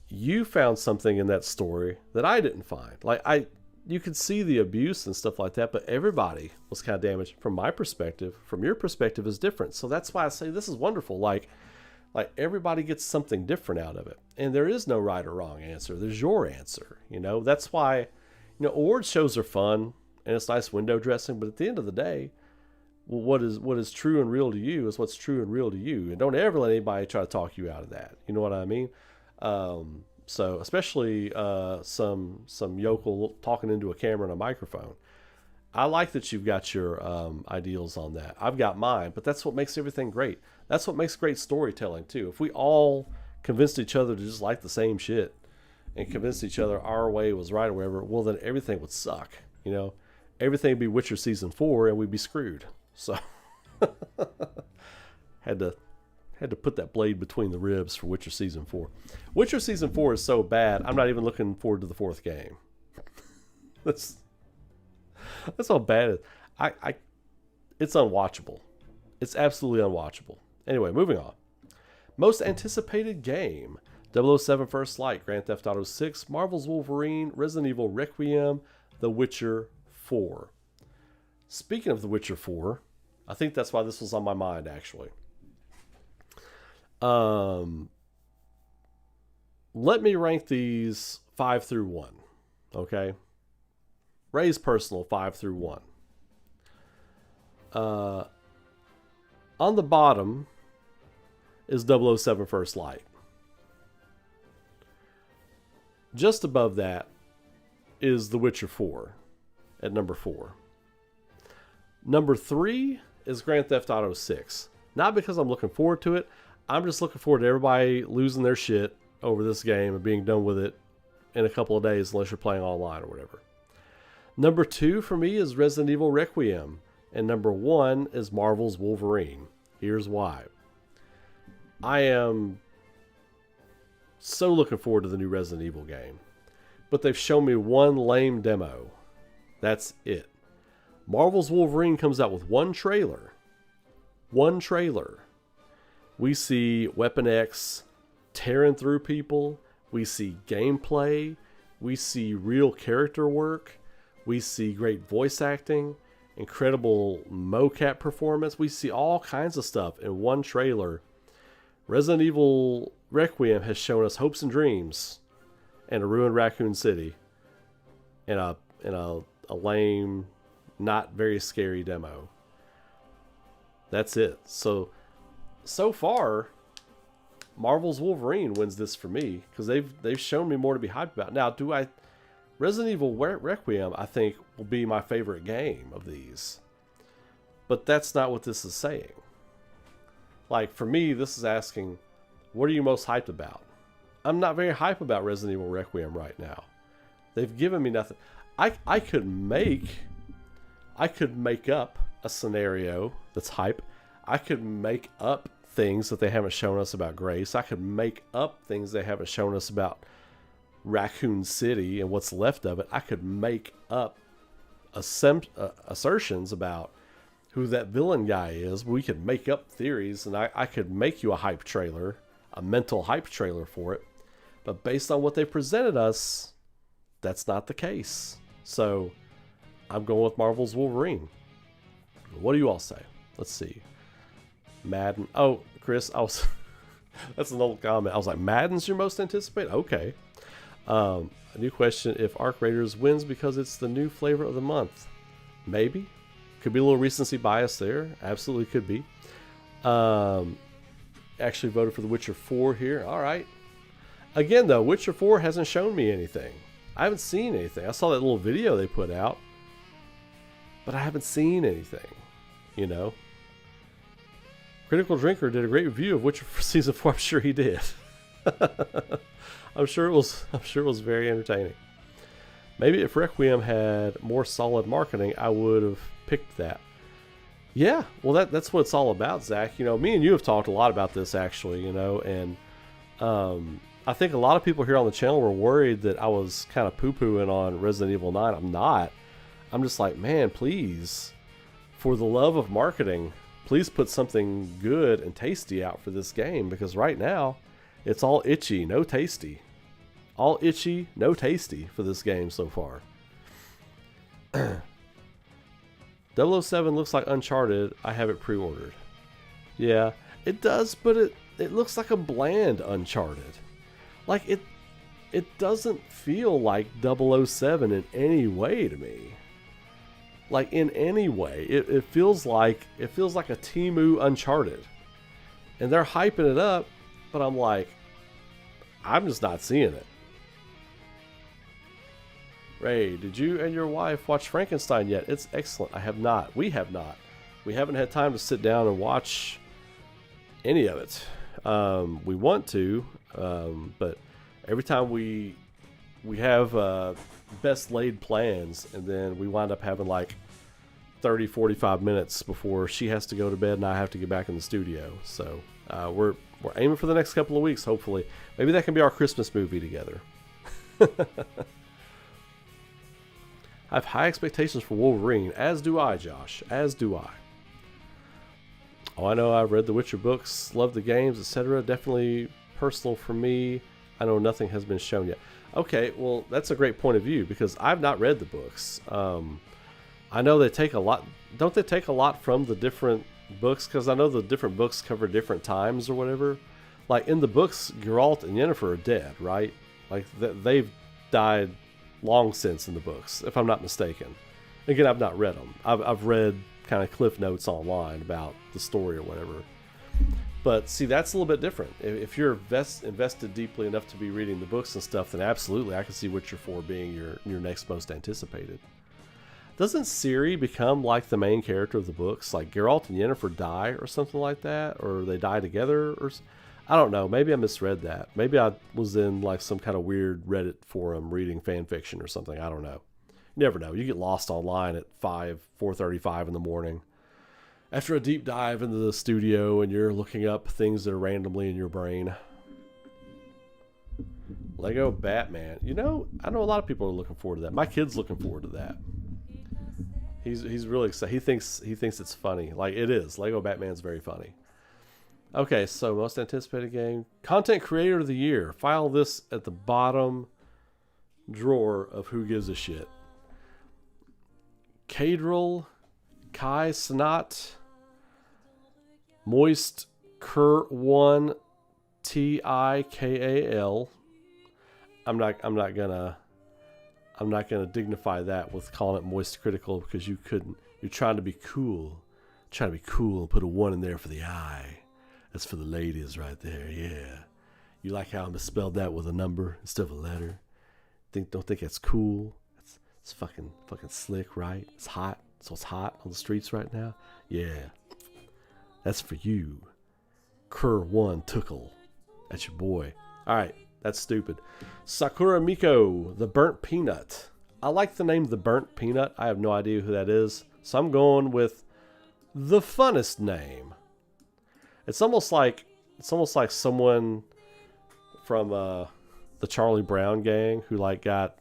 S1: you found something in that story that I didn't find. You could see the abuse and stuff like that, but everybody was kind of damaged. From my perspective, from your perspective is different. So that's why I say this is wonderful. Like everybody gets something different out of it. And there is no right or wrong answer. There's your answer. That's why, award shows are fun and it's nice window dressing, but at the end of the day, well, what is true and real to you is what's true and real to you. And don't ever let anybody try to talk you out of that. You know what I mean? So especially some yokel talking into a camera and a microphone. I like that you've got your ideals on that. I've got mine, but that's what makes everything great. That's what makes great storytelling too. If we all convinced each other to just like the same shit and convinced each other our way was right or whatever, well then everything would suck. Everything would be Witcher season 4 and we'd be screwed. So had to Had to put that blade between the ribs for Witcher Season 4. Witcher Season 4 is so bad, I'm not even looking forward to the 4th game. That's how bad it is. It's unwatchable. It's absolutely unwatchable. Anyway, moving on. Most anticipated game. 007 First Light, Grand Theft Auto 6, Marvel's Wolverine, Resident Evil Requiem, The Witcher 4. Speaking of The Witcher 4, I think that's why this was on my mind, actually. Let me rank these 5 through 1. Okay? Ray's personal 5 through 1. On the bottom is 007 First Light. Just above that is The Witcher 4 at number 4. Number 3 is Grand Theft Auto 6. Not because I'm looking forward to it. I'm just looking forward to everybody losing their shit over this game and being done with it in a couple of days unless you're playing online or whatever. Number 2 for me is Resident Evil Requiem. And number 1 is Marvel's Wolverine. Here's why. I am so looking forward to the new Resident Evil game. But they've shown me one lame demo. That's it. Marvel's Wolverine comes out with one trailer. One trailer. We see Weapon X tearing through people. We see gameplay. We see real character work. We see great voice acting. Incredible mocap performance. We see all kinds of stuff in one trailer. Resident Evil Requiem has shown us hopes and dreams and a ruined Raccoon City and a lame, not very scary demo. That's it. So far, Marvel's Wolverine wins this for me because they've shown me more to be hyped about. Now, Resident Evil Requiem, I think, will be my favorite game of these. But that's not what this is saying. Like, for me, this is asking, what are you most hyped about? I'm not very hyped about Resident Evil Requiem right now. They've given me nothing. I could make up a scenario that's hype. I could make up things that they haven't shown us about Grace. I could make up things they haven't shown us about Raccoon City and what's left of it. I could make up assertions about who that villain guy is. We could make up theories, and I could make you a hype trailer, a mental hype trailer for it. But based on what they presented us, that's not the case. So I'm going with Marvel's Wolverine. What do you all say? Let's see. Madden. Oh, Chris, that's an old comment. I was like, Madden's your most anticipated? Okay. A new question: if Arc Raiders wins because it's the new flavor of the month, maybe. Could be a little recency bias there. Absolutely could be. Actually voted for The Witcher 4 here. All right. Again, though, Witcher 4 hasn't shown me anything. I haven't seen anything. I saw that little video they put out, but I haven't seen anything. You know. Critical Drinker did a great review of Witcher Season 4. I'm sure he did. I'm sure it was very entertaining. Maybe if Requiem had more solid marketing, I would have picked that. Yeah, well, that's what it's all about, Zach. You know, me and you have talked a lot about this, actually, you know, and I think a lot of people here on the channel were worried that I was kind of poo-pooing on Resident Evil 9. I'm not. I'm just like, man, please, for the love of marketing, please put something good and tasty out for this game, because right now, it's all itchy, no tasty. All itchy, no tasty for this game so far. 007 looks like Uncharted. I have it pre-ordered. Yeah, it does, but it looks like a bland Uncharted. Like, it doesn't feel like 007 in any way to me. Like, in any way. It feels like a Temu Uncharted. And they're hyping it up, but I'm like, I'm just not seeing it. Ray, did you and your wife watch Frankenstein yet? It's excellent. I have not. We have not. We haven't had time to sit down and watch any of it. We want to, but every time we have best laid plans, and then we wind up having like 30-45 minutes before she has to go to bed and I have to get back in the studio. So We're aiming for the next couple of weeks, hopefully. Maybe that can be our Christmas movie together. I have high expectations for Wolverine, as do I, Josh. As do I. Oh, I know I've read the Witcher books, love the games, etc. Definitely personal for me. I know nothing has been shown yet. Okay, well, that's a great point of view because I've not read the books. I know they take a lot. Don't they take a lot from the different books? Because I know the different books cover different times or whatever. Like in the books, Geralt and Yennefer are dead, right? Like they've died long since in the books, if I'm not mistaken. Again, I've not read them. I've read kind of cliff notes online about the story or whatever. But see, that's a little bit different. If you're invested deeply enough to be reading the books and stuff, then absolutely, I can see Witcher 4 being your next most anticipated. Doesn't Ciri become like the main character of the books? Like Geralt and Yennefer die or something like that? Or they die together? Or I don't know. Maybe I misread that. Maybe I was in like some kind of weird Reddit forum reading fan fiction or something. I don't know. You never know. You get lost online at 4:35 in the morning. After a deep dive into the studio and you're looking up things that are randomly in your brain. Lego Batman. You know, I know a lot of people are looking forward to that. My kid's looking forward to that. He's really excited. He thinks it's funny. Like it is. Lego Batman's very funny. Okay, so most anticipated game. Content Creator of the Year. File this at the bottom drawer of Who Gives a Shit. Cadril, Kai Snot, Moist Cur1 Tikal. I'm not gonna dignify that with calling it Moist Critical because you couldn't. You're trying to be cool. Trying to be cool and put a 1 in there for the I. That's for the ladies right there, yeah. You like how I misspelled that with a number instead of a letter? Don't think that's cool? It's fucking slick, right? It's hot. So it's hot on the streets right now? Yeah. That's for you. Cur1 Tuckle. That's your boy. Alright, that's stupid. Sakura Miko, the Burnt Peanut. I like the name The Burnt Peanut. I have no idea who that is. So I'm going with the funnest name. It's almost like someone from the Charlie Brown gang who like got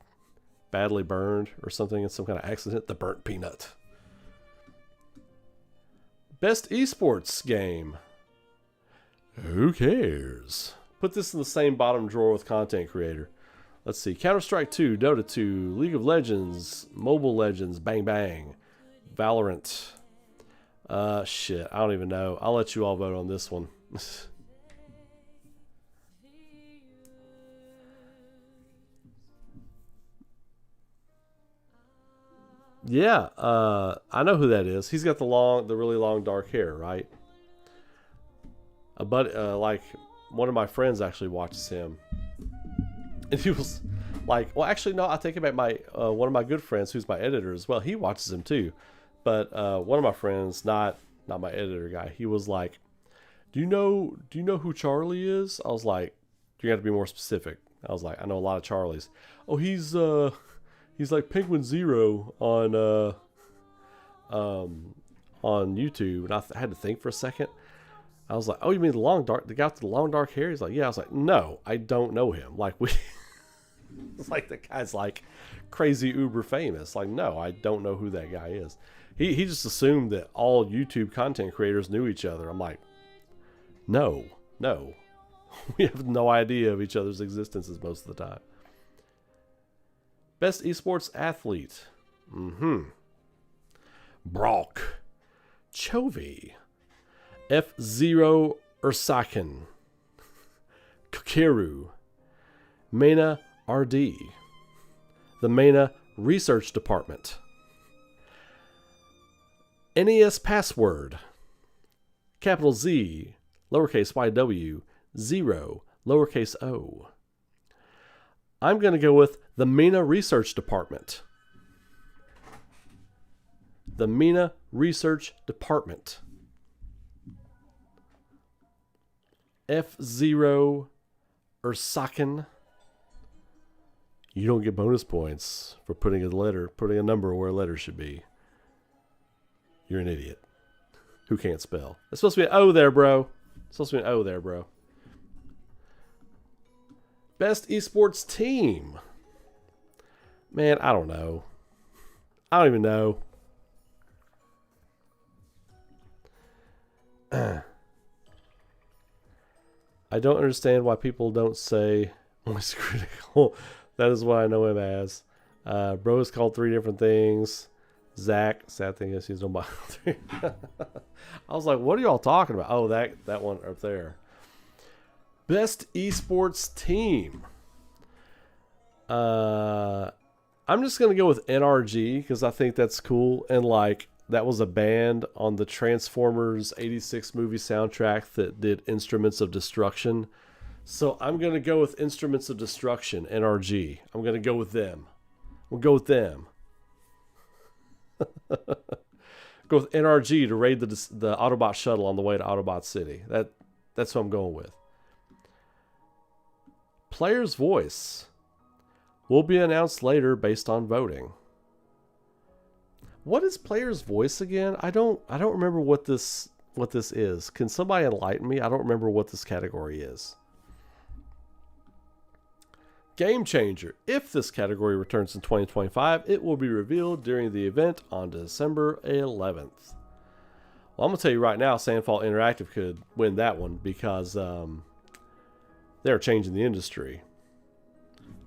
S1: badly burned or something in some kind of accident. The Burnt Peanut. Best esports game. Who cares? Put this in the same bottom drawer with Content Creator. Let's see. Counter-Strike 2, Dota 2, League of Legends, Mobile Legends, Bang Bang, Valorant. Shit, I don't even know. I'll let you all vote on this one. Yeah, I know who that is. He's got the really long dark hair, right? Like one of my friends actually watches him, and he was like, well, actually, no, I take it back. One of my good friends, who's my editor as well, he watches him too. But one of my friends, not my editor guy, he was like, do you know who Charlie is? I was like, you got to be more specific. I was like, I know a lot of Charlies. Oh, he's like Penguin Zero on YouTube, and I had to think for a second. I was like, oh, you mean the guy with the long dark hair? He's like, yeah. I was like, no, I don't know him. Like it's like the guy's like crazy uber famous. Like, no, I don't know who that guy is. He just assumed that all YouTube content creators knew each other. I'm like, no. We have no idea of each other's existences most of the time. Best esports athlete. Brock. Chovy. F0 Ursakin. Kakeru. Mena RD. The Mena Research Department. NES Password. Capital Z, lowercase YW, 0, lowercase o. I'm going to go with the MENA Research Department. The MENA Research Department. F0 Ursakin. You don't get bonus points for putting a number where a letter should be. You're an idiot who can't spell. It's supposed to be an O there, bro. supposed to be an O there, bro. Best esports team. Man, I don't know. I don't even know. I don't understand why people don't say voice critical. That is what I know him as. Bro is called 3 different things. Zach, sad thing is he's on my. I was like, what are y'all talking about? Oh, that one up there. Best esports team. I'm just gonna go with NRG because I think that's cool, and like that was a band on the Transformers '86 movie soundtrack that did Instruments of Destruction. So I'm gonna go with Instruments of Destruction, NRG. I'm gonna go with them. We'll go with them. Go with NRG to raid the Autobot shuttle on the way to Autobot City. That's what I'm going with. Player's voice will be announced later based on voting. What is player's voice again? I don't remember what this is. Can somebody enlighten me? I don't remember what this category is. Game changer. If this category returns in 2025, it will be revealed during the event on December 11th. Well, I'm going to tell you right now, Sandfall Interactive could win that one because they're changing the industry.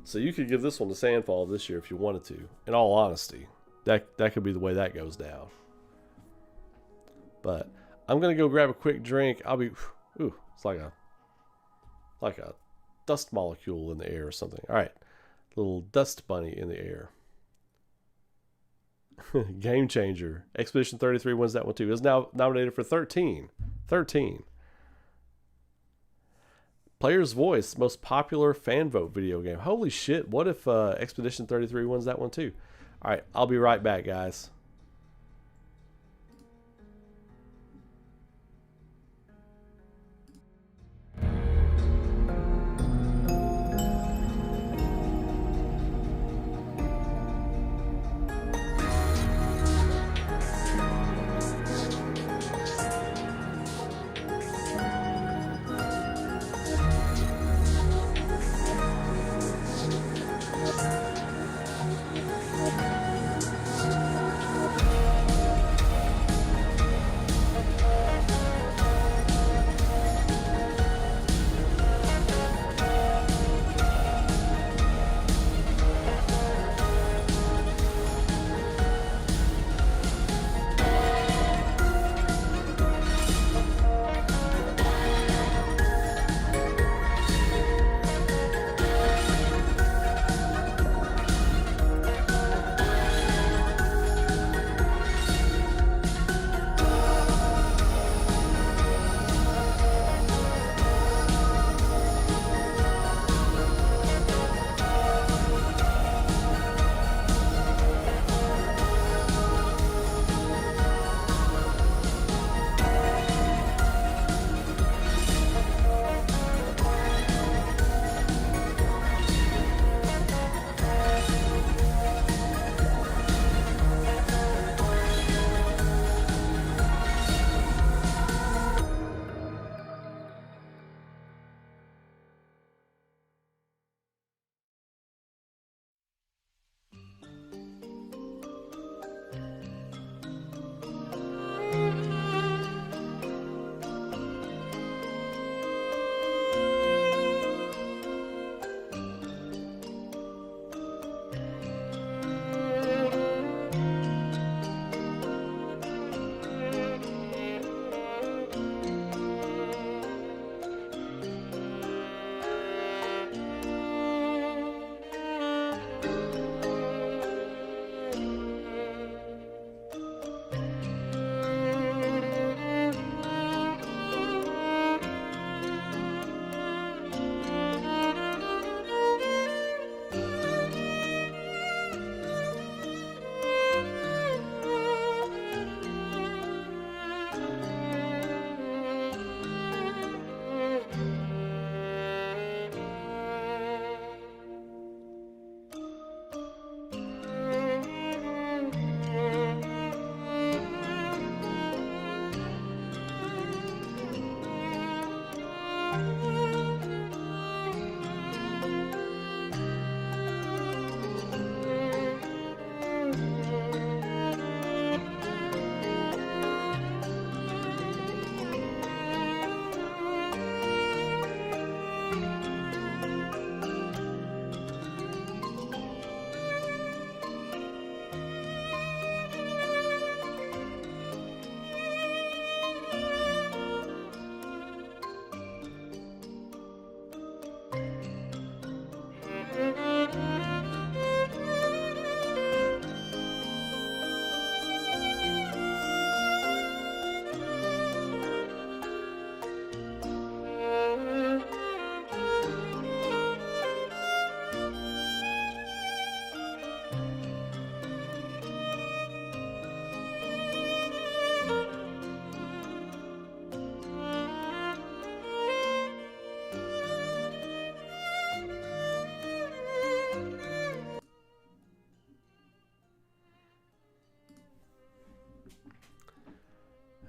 S1: So you could give this one to Sandfall this year if you wanted to. In all honesty, that could be the way that goes down. But I'm going to go grab a quick drink. I'll be... Ooh, it's like a dust molecule in the air or something. All right. Little dust bunny in the air. Game changer. Expedition 33 wins that one too. Is now nominated for 13. Player's voice, most popular fan vote video game. Holy shit. What if Expedition 33 wins that one too? All right. I'll be right back, guys.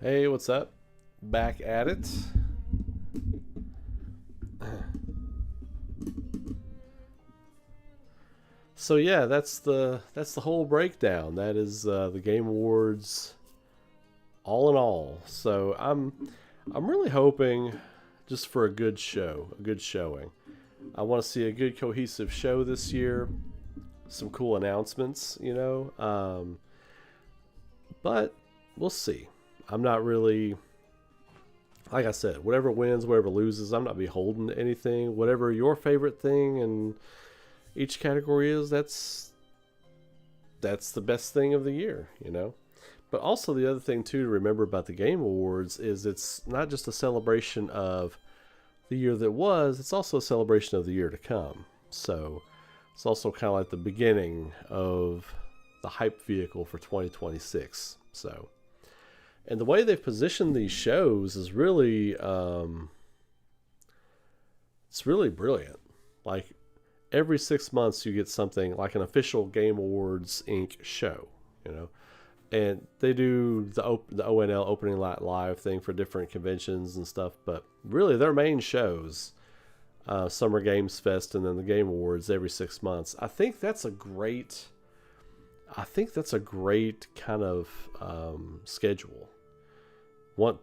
S1: Hey, what's up? Back at it. So yeah, that's the whole breakdown. That is the Game Awards, all in all. So I'm really hoping just for a good show, a good showing. I want to see a good cohesive show this year. Some cool announcements. But we'll see. I'm not really, like I said, whatever wins, whatever loses, I'm not beholden to anything. Whatever your favorite thing in each category is, that's the best thing of the year. But also the other thing too to remember about the Game Awards is it's not just a celebration of the year that was, it's also a celebration of the year to come. So it's also kind of like the beginning of the hype vehicle for 2026. So, and the way they've positioned these shows is really, it's really brilliant. Like every 6 months, you get something like an official Game Awards Inc. show, you know, and they do the ONL opening night live thing for different conventions and stuff. But really, their main shows, Summer Games Fest and then the Game Awards every 6 months. I think that's a great kind of schedule.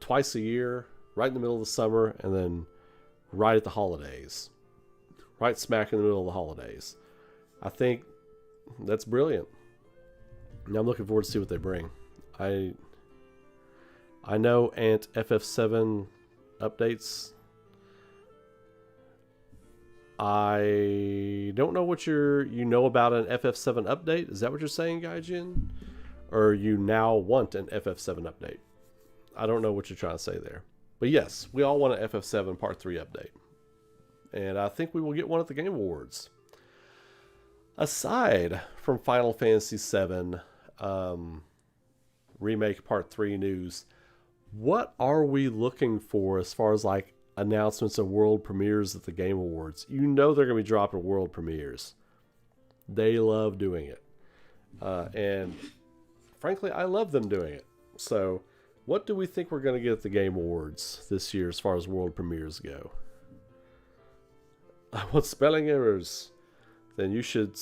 S1: Twice a year, right in the middle of the summer, and then right at the holidays, right smack in the middle of the holidays. I think that's brilliant. Now I'm looking forward to see what they bring. I know Ant FF7 updates. I don't know what you know about an FF7 update. Is that what you're saying, Gaijin? Or you now want an FF7 update? I don't know what you're trying to say there. But yes, we all want an FF7 Part 3 update. And I think we will get one at the Game Awards. Aside from Final Fantasy VII Remake Part 3 news, what are we looking for as far as like announcements of world premieres at the Game Awards? You know they're going to be dropping world premieres. They love doing it. And frankly, I love them doing it. So what do we think we're going to get at the Game Awards this year as far as world premieres go? I want spelling errors. Then you should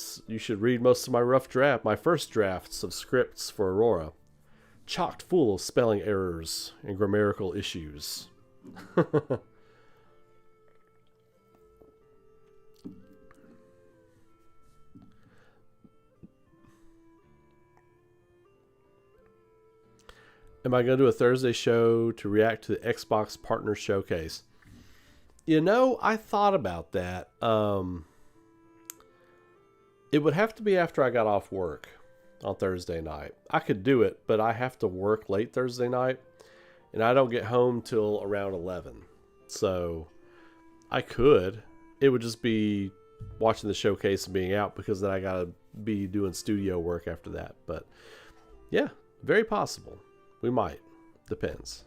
S1: read most of my first drafts of scripts for Aurora. Chocked full of spelling errors and grammatical issues. Am I going to do a Thursday show to react to the Xbox Partner Showcase? I thought about that. It would have to be after I got off work on Thursday night. I could do it, but I have to work late Thursday night, and I don't get home till around 11. So I could. It would just be watching the showcase and being out, because then I got to be doing studio work after that. But yeah, very possible. We might. Depends.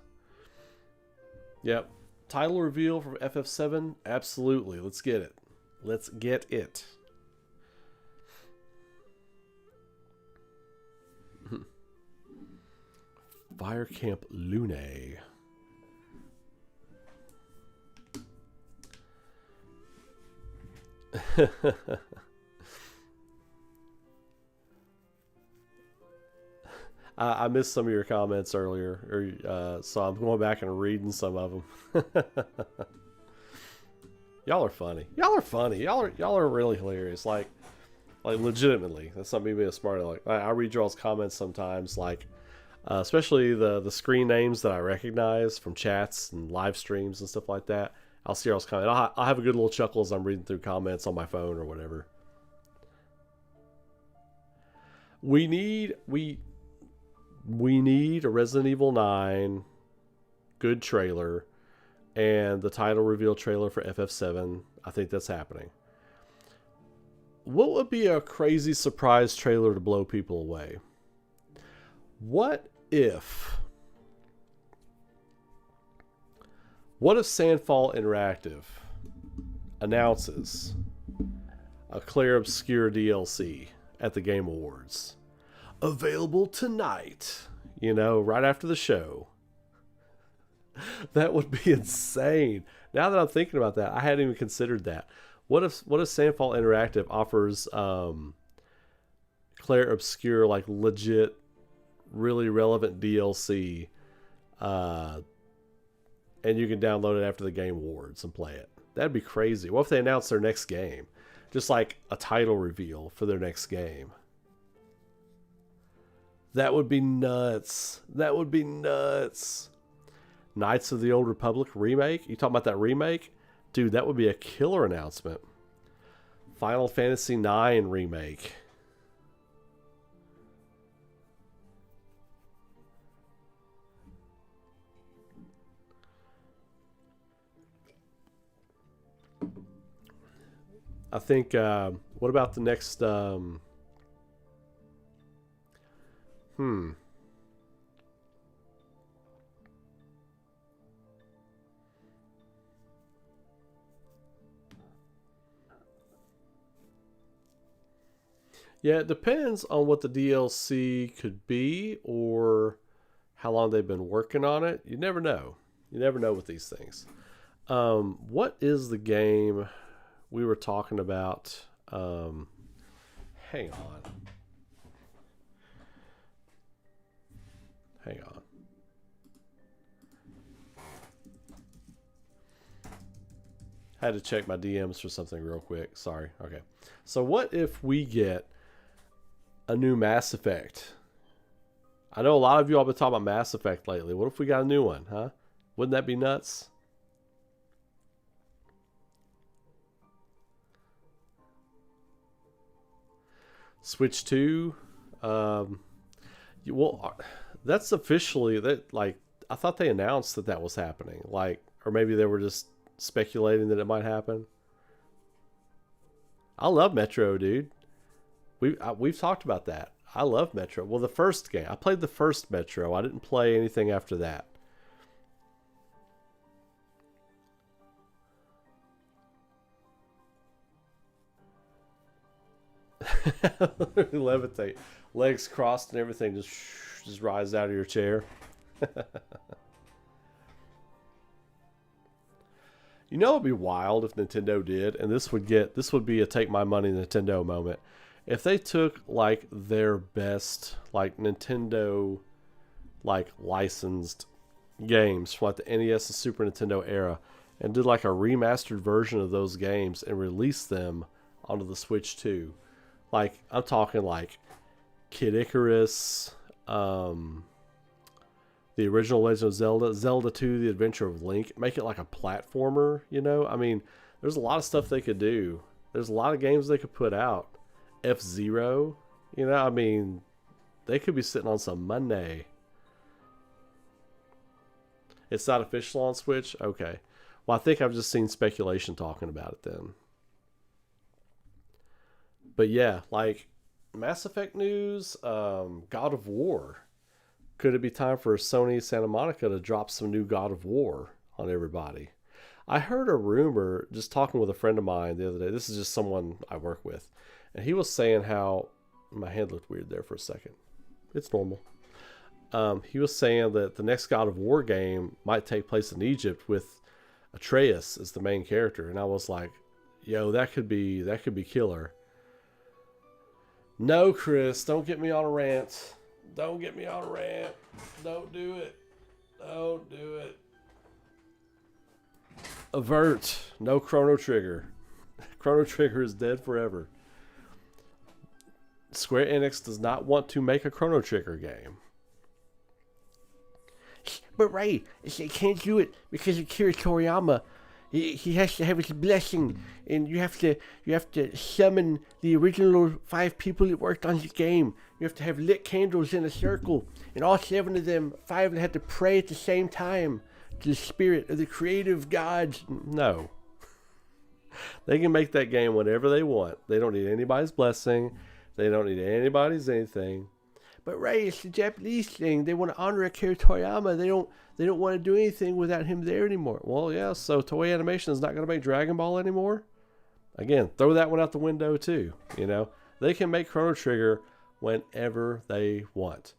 S1: Yep. Title reveal from FF7? Absolutely. Let's get it. Let's get it. Fire Camp Lune. I missed some of your comments earlier, so I'm going back and reading some of them. Y'all are funny. Y'all are really hilarious. Like legitimately. That's not me being a smart. Like I read y'all's comments sometimes, like especially the screen names that I recognize from chats and live streams and stuff like that. I'll see y'all's comments. I'll have a good little chuckle as I'm reading through comments on my phone or whatever. We need a Resident Evil 9 good trailer and the title reveal trailer for FF7. I think that's happening. What would be a crazy surprise trailer to blow people away? What if Sandfall Interactive announces a Claire Obscure DLC at the Game Awards? Available tonight, right after the show. That would be insane. Now that I'm thinking about that, I hadn't even considered that. What if Sandfall Interactive offers Claire Obscure, like legit, really relevant DLC, and you can download it after the Game Awards and play it? That'd be crazy. What if they announce their next game? Just like a title reveal for their next game. That would be nuts. That would be nuts. Knights of the Old Republic remake? You talking about that remake? Dude, that would be a killer announcement. Final Fantasy IX remake. I think, what about the next, Yeah, it depends on what the DLC could be or how long they've been working on it. You never know. You never know with these things. What is the game we were talking about? Hang on. Hang on. Had to check my DMs for something real quick. Sorry. Okay. So what if we get a new Mass Effect? I know a lot of you all been talking about Mass Effect lately. What if we got a new one, huh? Wouldn't that be nuts? Switch 2. Well, that's officially that. Like, I thought they announced that that was happening. Like, or maybe they were just speculating that it might happen. I love Metro, dude. We've talked about that. I love Metro. Well, the first game. I played the first Metro. I didn't play anything after that. Levitate. Legs crossed and everything just rise out of your chair. You know, it'd be wild if Nintendo did, and this would be a take my money Nintendo moment. If they took like their best like Nintendo like licensed games from like the NES and Super Nintendo era and did like a remastered version of those games and released them onto the Switch 2. Like, I'm talking like Kid Icarus, the original Legend of Zelda, Zelda 2, The Adventure of Link. Make it like a platformer, you know? I mean, there's a lot of stuff they could do. There's a lot of games they could put out. F-Zero, you know? I mean, they could be sitting on some money. It's not official on Switch? Okay. Well, I think I've just seen speculation talking about it then. But yeah, like Mass Effect news, God of War. Could it be time for Sony Santa Monica to drop some new God of War on everybody? I heard a rumor, just talking with a friend of mine the other day. This is just someone I work with. And he was saying how, my hand looked weird there for a second. It's normal. He was saying that the next God of War game might take place in Egypt with Atreus as the main character. And I was like, yo, that could be killer. No, Chris, don't get me on a rant. Don't get me on a rant. Don't do it. Don't do it. Avert. No Chrono Trigger. Chrono Trigger is dead forever. Square Enix does not want to make a Chrono Trigger game.
S2: But Ray, they can't do it because of Akira Toriyama. He has to have his blessing, and you have to summon the original 5 people that worked on the game. You have to have lit candles in a circle, and all 7 of them, 5 of them, had to pray at the same time to the spirit of the creative gods.
S1: No. They can make that game whenever they want. They don't need anybody's blessing. They don't need anybody's anything.
S2: But Ray, it's the Japanese thing. They want to honor Akira Toriyama. They don't want to do anything without him there anymore.
S1: Well, yeah, so Toei Animation is not going to make Dragon Ball anymore? Again, throw that one out the window too, you know? They can make Chrono Trigger whenever they want.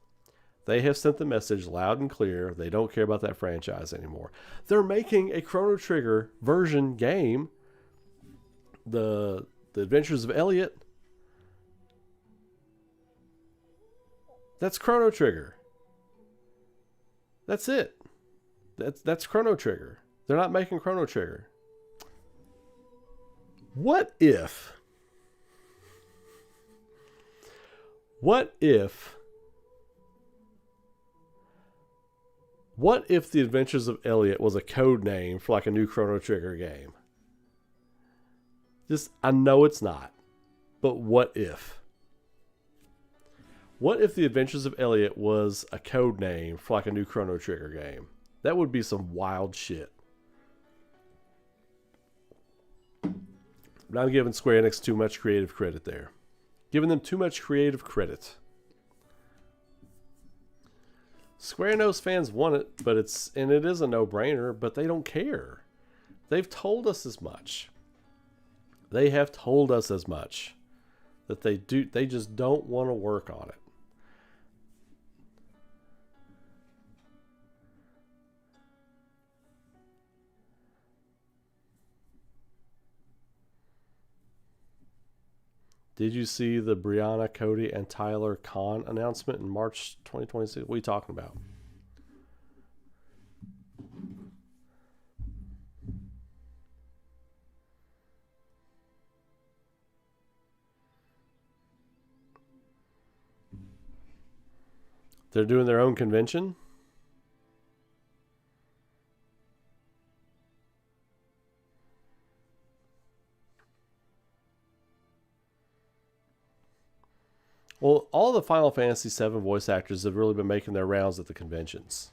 S1: They have sent the message loud and clear. They don't care about that franchise anymore. They're making a Chrono Trigger version game. The Adventures of Elliot. That's Chrono Trigger. That's it. That's Chrono Trigger. They're not making Chrono Trigger. What if The Adventures of Elliot was a code name for like a new Chrono Trigger game? I know it's not, but what if? What if The Adventures of Elliot was a code name for like a new Chrono Trigger game? That would be some wild shit. But I'm giving Square Enix too much creative credit there. Giving them too much creative credit. Square Enix fans want it, but it is a no-brainer, but they don't care. They've told us as much. They have told us as much that they just don't want to work on it. Did you see the Brianna, Cody, and Tyler Khan announcement in March 2026? What are you talking about? They're doing their own convention? Well, all the Final Fantasy VII voice actors have really been making their rounds at the conventions.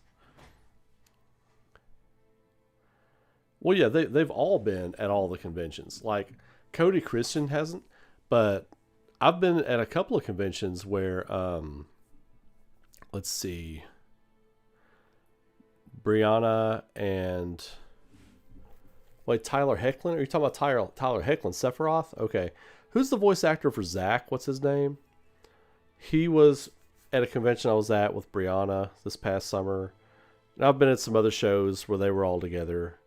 S1: Well, yeah, they've all been at all the conventions. Like, Cody Christian hasn't, but I've been at a couple of conventions where, let's see, Brianna and... Wait, Tyler Hoechlin? Are you talking about Tyler Hoechlin? Sephiroth? Okay. Who's the voice actor for Zack? What's his name? He was at a convention I was at with Brianna this past summer. And I've been at some other shows where they were all together.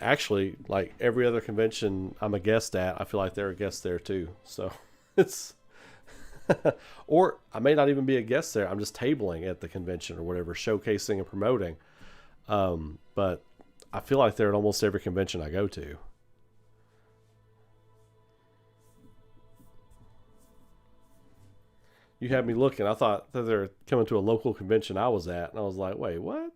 S1: Actually, like every other convention I'm a guest at, I feel like they're a guest there too. So it's... or I may not even be a guest there. I'm just tabling at the convention or whatever, showcasing and promoting. But I feel like they're at almost every convention I go to. You had me looking. I thought that they're coming to a local convention I was at, and I was like, wait, what?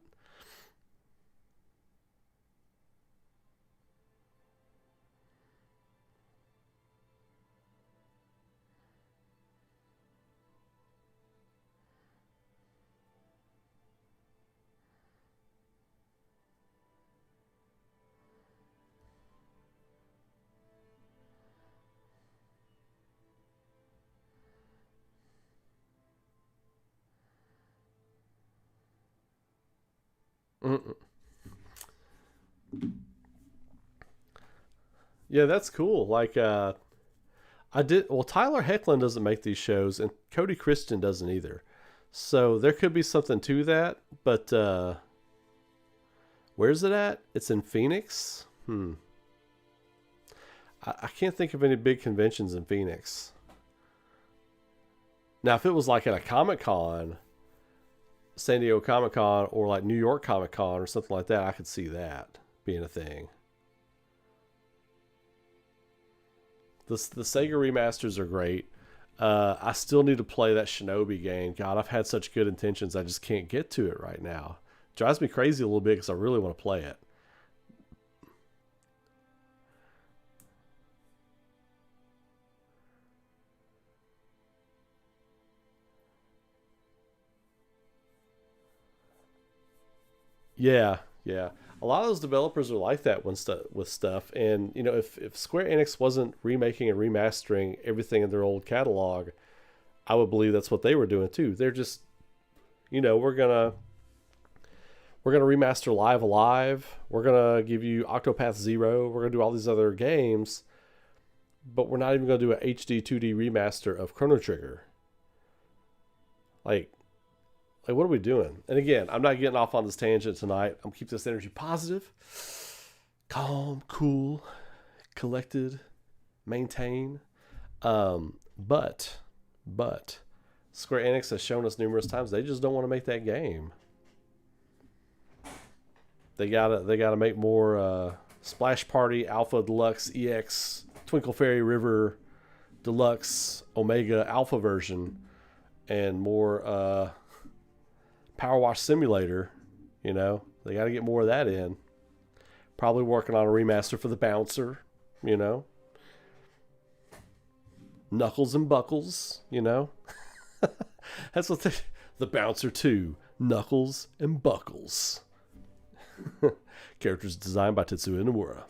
S1: Mm-mm. Yeah, that's cool. Like, Tyler Hoechlin doesn't make these shows, and Cody Christian doesn't either. So there could be something to that, but where's it at? It's in Phoenix? I can't think of any big conventions in Phoenix. Now, if it was like at a Comic-Con, San Diego Comic-Con, or like New York Comic-Con or something like that, I could see that being a thing. The Sega remasters are great. I still need to play that Shinobi game. God, I've had such good intentions. I just can't get to it right now. It drives me crazy a little bit because I really want to play it. Yeah, yeah. A lot of those developers are like that with stuff. And, you know, if Square Enix wasn't remaking and remastering everything in their old catalog, I would believe that's what they were doing too. They're just, you know, we're gonna remaster Live Alive. We're gonna give you Octopath Zero. We're gonna do all these other games, but we're not even gonna do a HD 2D remaster of Chrono Trigger. Like, Like, what are we doing? And again, I'm not getting off on this tangent tonight. I'm keep this energy positive, calm, cool, collected, maintain. But Square Enix has shown us numerous times they just don't want to make that game. They gotta make more Splash Party Alpha Deluxe EX Twinkle Fairy River Deluxe Omega Alpha version, and more Power Wash Simulator. You know, they got to get more of that in. Probably working on a remaster for the Bouncer. You know, Knuckles and Buckles. You know, that's what the Bouncer 2, Knuckles and Buckles. Characters designed by Tetsuya Nomura.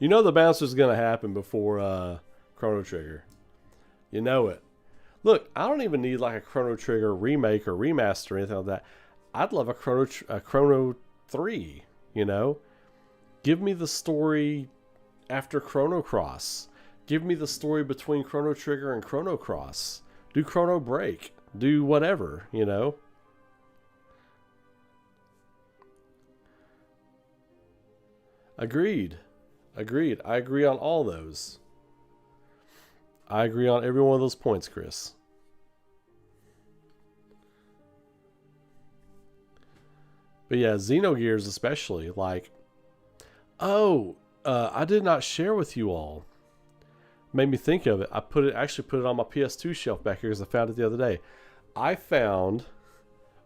S1: You know the bouncer's going to happen before Chrono Trigger. You know it. Look, I don't even need like a Chrono Trigger remake or remaster or anything like that. I'd love a Chrono 3, you know? Give me the story after Chrono Cross. Give me the story between Chrono Trigger and Chrono Cross. Do Chrono Break. Do whatever, you know? Agreed. I agree on all those. I agree on every one of those points, Chris. But yeah, Xenogears especially, like, I did not share with you all. Made me think of it. I actually put it on my PS2 shelf back here because I found it the other day. I found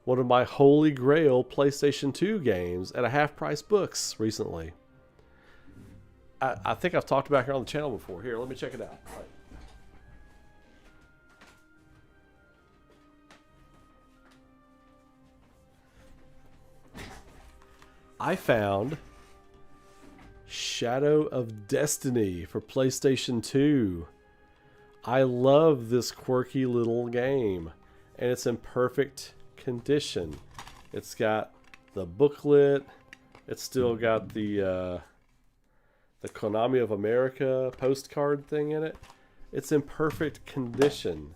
S1: one of my holy grail PlayStation 2 games at a half-price books recently. I think I've talked about it on the channel before. Here, let me check it out. Right. I found Shadow of Destiny for PlayStation 2. I love this quirky little game, and it's in perfect condition. It's got the booklet. It's still got the Konami of America postcard thing in it. It's in perfect condition.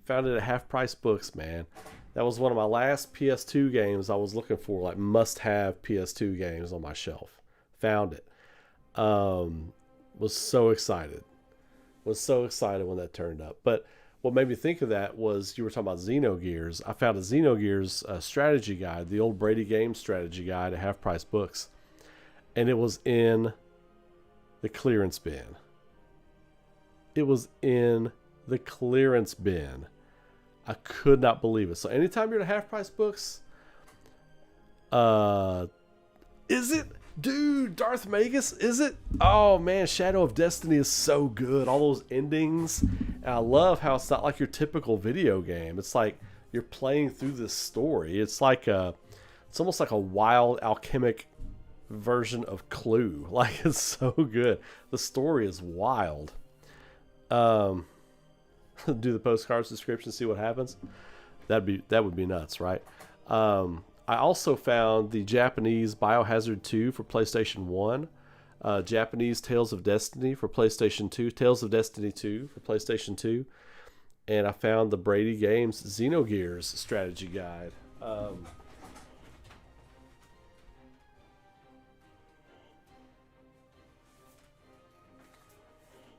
S1: Found it at Half Price Books, man. That was one of my last PS2 games I was looking for, like must-have PS2 games on my shelf. Found it. Was so excited. Was so excited when that turned up. But what made me think of that was you were talking about Xenogears. I found a Xenogears strategy guide, the old Brady Games strategy guide at Half Price Books. And it was in the clearance bin. It was in the clearance bin. I could not believe it. So anytime you're at Half Price Books, is it? Dude, Darth Magus, is it? Oh man, Shadow of Destiny is so good. All those endings. And I love how it's not like your typical video game. It's like you're playing through this story. It's like it's almost like a wild alchemic version of Clue. Like, it's so good. The story is wild. Do the postcards description, see what happens. That would be nuts, right? I also found the Japanese Biohazard 2 for PlayStation 1, Japanese Tales of Destiny for PlayStation 2, Tales of Destiny 2 for PlayStation 2, and I found the Brady Games Xenogears strategy guide.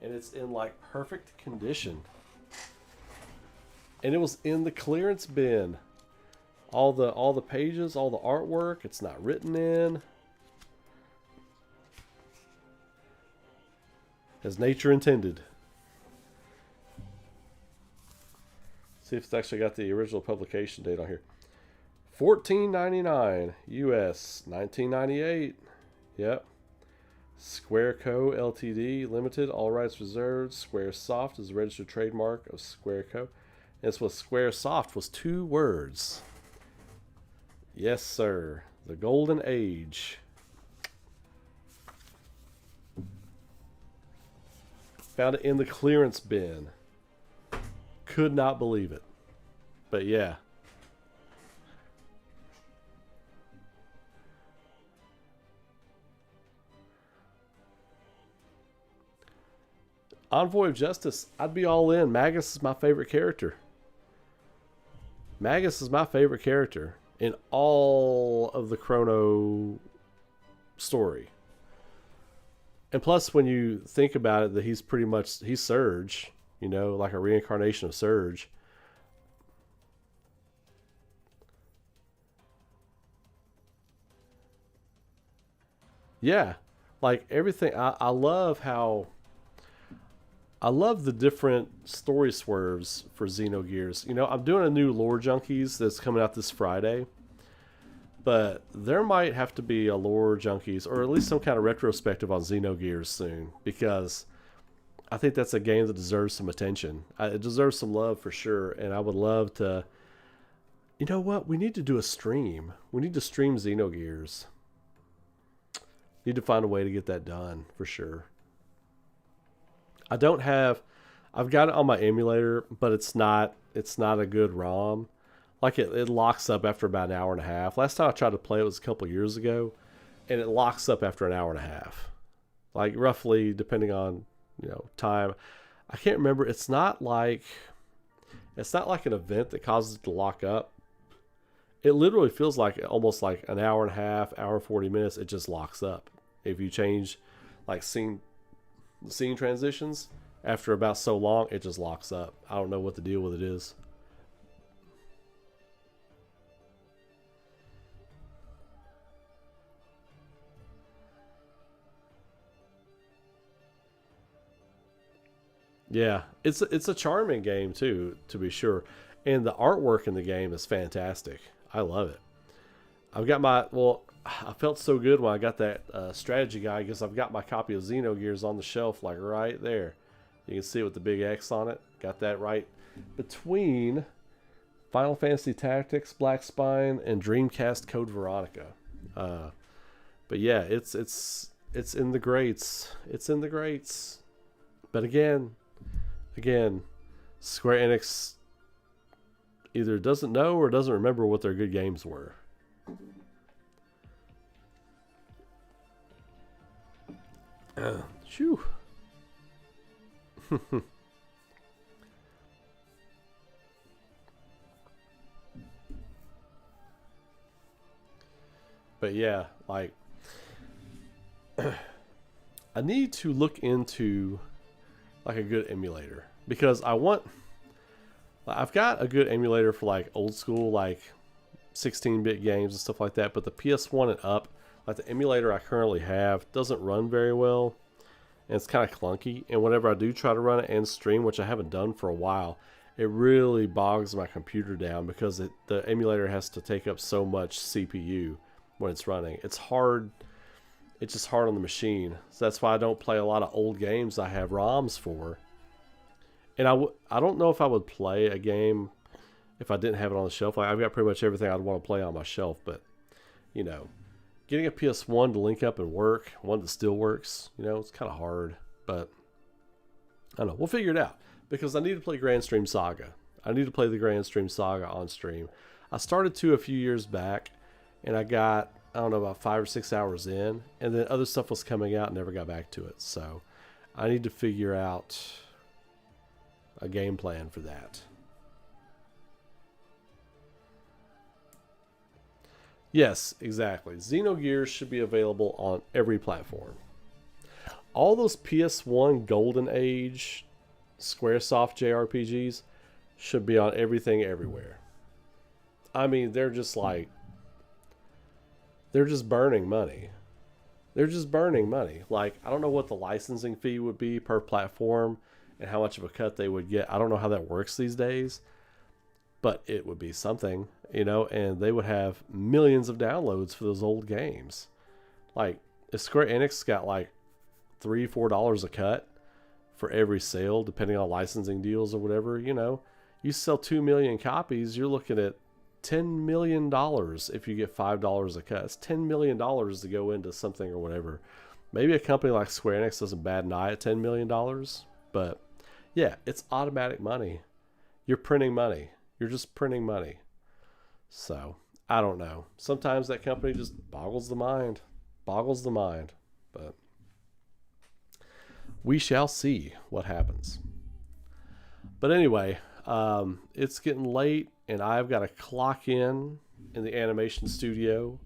S1: And it's in like perfect condition. And it was in the clearance bin. All the pages, all the artwork, it's not written in. As nature intended. See if it's actually got the original publication date on here. $14.99 US, 1998. Yep. Square Co. Ltd. Limited, all rights reserved. Square Soft is the registered trademark of Square Co. And it's what Square Soft was 2 words. Yes, sir. The Golden Age. Found it in the clearance bin. Could not believe it. But yeah. Envoy of Justice, I'd be all in. Magus is my favorite character. Magus is my favorite character in all of the Chrono story. And plus, when you think about it, that he's pretty much, he's Surge, you know, like a reincarnation of Surge. Yeah, like everything. I love how, I love the different story swerves for Xenogears. You know, I'm doing a new Lore Junkies that's coming out this Friday. But there might have to be a Lore Junkies, or at least some kind of retrospective on Xenogears soon. Because I think that's a game that deserves some attention. It deserves some love for sure. And I would love to... You know what? We need to do a stream. We need to stream Xenogears. Need to find a way to get that done for sure. I don't have... I've got it on my emulator, but it's not a good ROM. Like it locks up after about an hour and a half. Last time I tried to play it was a couple years ago, and it locks up after an hour and a half. Like roughly, depending on, you know, time. I can't remember. It's not like an event that causes it to lock up. It literally feels like almost like an hour and a half, hour and 40 minutes. It just locks up. If you change like scene transitions after about so long, it just locks up. I don't know what the deal with it is. Yeah, it's a charming game too, to be sure, and the artwork in the game is fantastic. I love it. I've got my I felt so good when I got that strategy guide because I've got my copy of Xenogears on the shelf, like right there. You can see it with the big X on it. Got that right between Final Fantasy Tactics, Black Spine, and Dreamcast Code Veronica. But yeah, it's in the greats. It's in the greats. But again, Square Enix either doesn't know or doesn't remember what their good games were. Shoo. But yeah, like I need to look into like a good emulator because I've got a good emulator for like old school like 16-bit games and stuff like that, but the PS1 and up, like the emulator I currently have doesn't run very well and it's kind of clunky, and whenever I do try to run it and stream, which I haven't done for a while, it really bogs my computer down because the emulator has to take up so much CPU when it's running. It's just hard on the machine. So that's why I don't play a lot of old games I have ROMs for. And I don't know if I would play a game if I didn't have it on the shelf. Like I've got pretty much everything I'd want to play on my shelf, but you know, getting a PS1 to link up and work, one that still works, you know, it's kind of hard, but I don't know. We'll figure it out because I need to play Grand Stream Saga. I need to play the Grand Stream Saga on stream. I started to a few years back and I got, I don't know, about 5 or 6 hours in, and then other stuff was coming out and never got back to it. So I need to figure out a game plan for that. Yes, exactly. Xenogears should be available on every platform. All those PS1 Golden Age Squaresoft JRPGs should be on everything everywhere. I mean, they're just burning money. They're just burning money. Like, I don't know what the licensing fee would be per platform and how much of a cut they would get. I don't know how that works these days, but it would be something, you know, and they would have millions of downloads for those old games. Like, if Square Enix got like $3-4 a cut for every sale, depending on licensing deals or whatever, you know, you sell 2 million copies, you're looking at $10 million if you get $5 a cut. It's $10 million to go into something or whatever. Maybe a company like Square Enix doesn't bat an eye at $10 million. But yeah, it's automatic money. You're printing money. You're just printing money. So I don't know. Sometimes that company just boggles the mind. Boggles the mind. But we shall see what happens. But anyway, it's getting late, and I've got to clock in the animation studio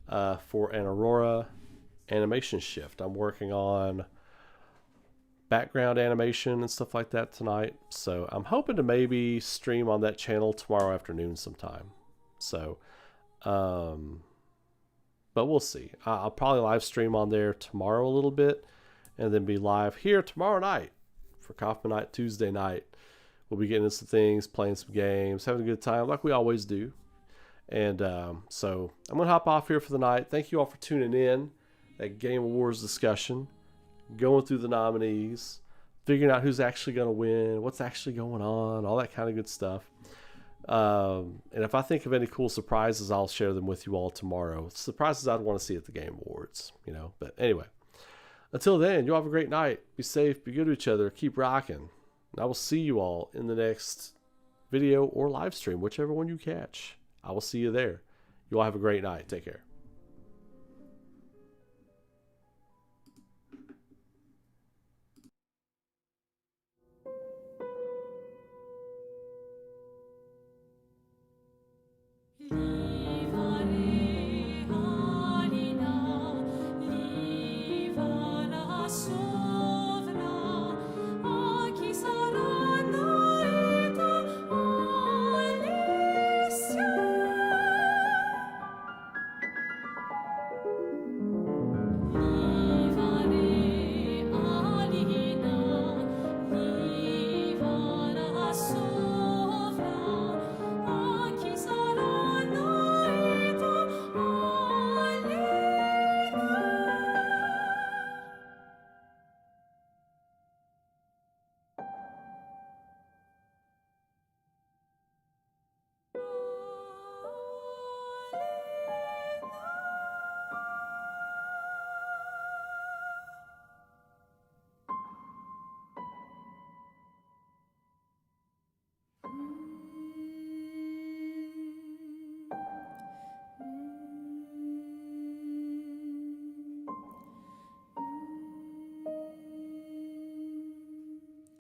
S1: for an ARAURA animation shift. I'm working on background animation and stuff like that tonight. So I'm hoping to maybe stream on that channel tomorrow afternoon sometime. So, but we'll see. I'll probably live stream on there tomorrow a little bit, and then be live here tomorrow night for Kaufman Night Tuesday night. We'll be getting into some things, playing some games, having a good time like we always do. And so I'm going to hop off here for the night. Thank you all for tuning in. That Game Awards discussion, going through the nominees, figuring out who's actually going to win, what's actually going on, all that kind of good stuff. And if I think of any cool surprises, I'll share them with you all tomorrow. Surprises I'd want to see at the Game Awards, you know. But anyway, until then, you all have a great night. Be safe, be good to each other, keep rocking. And I will see you all in the next video or live stream, whichever one you catch. I will see you there. You all have a great night. Take care.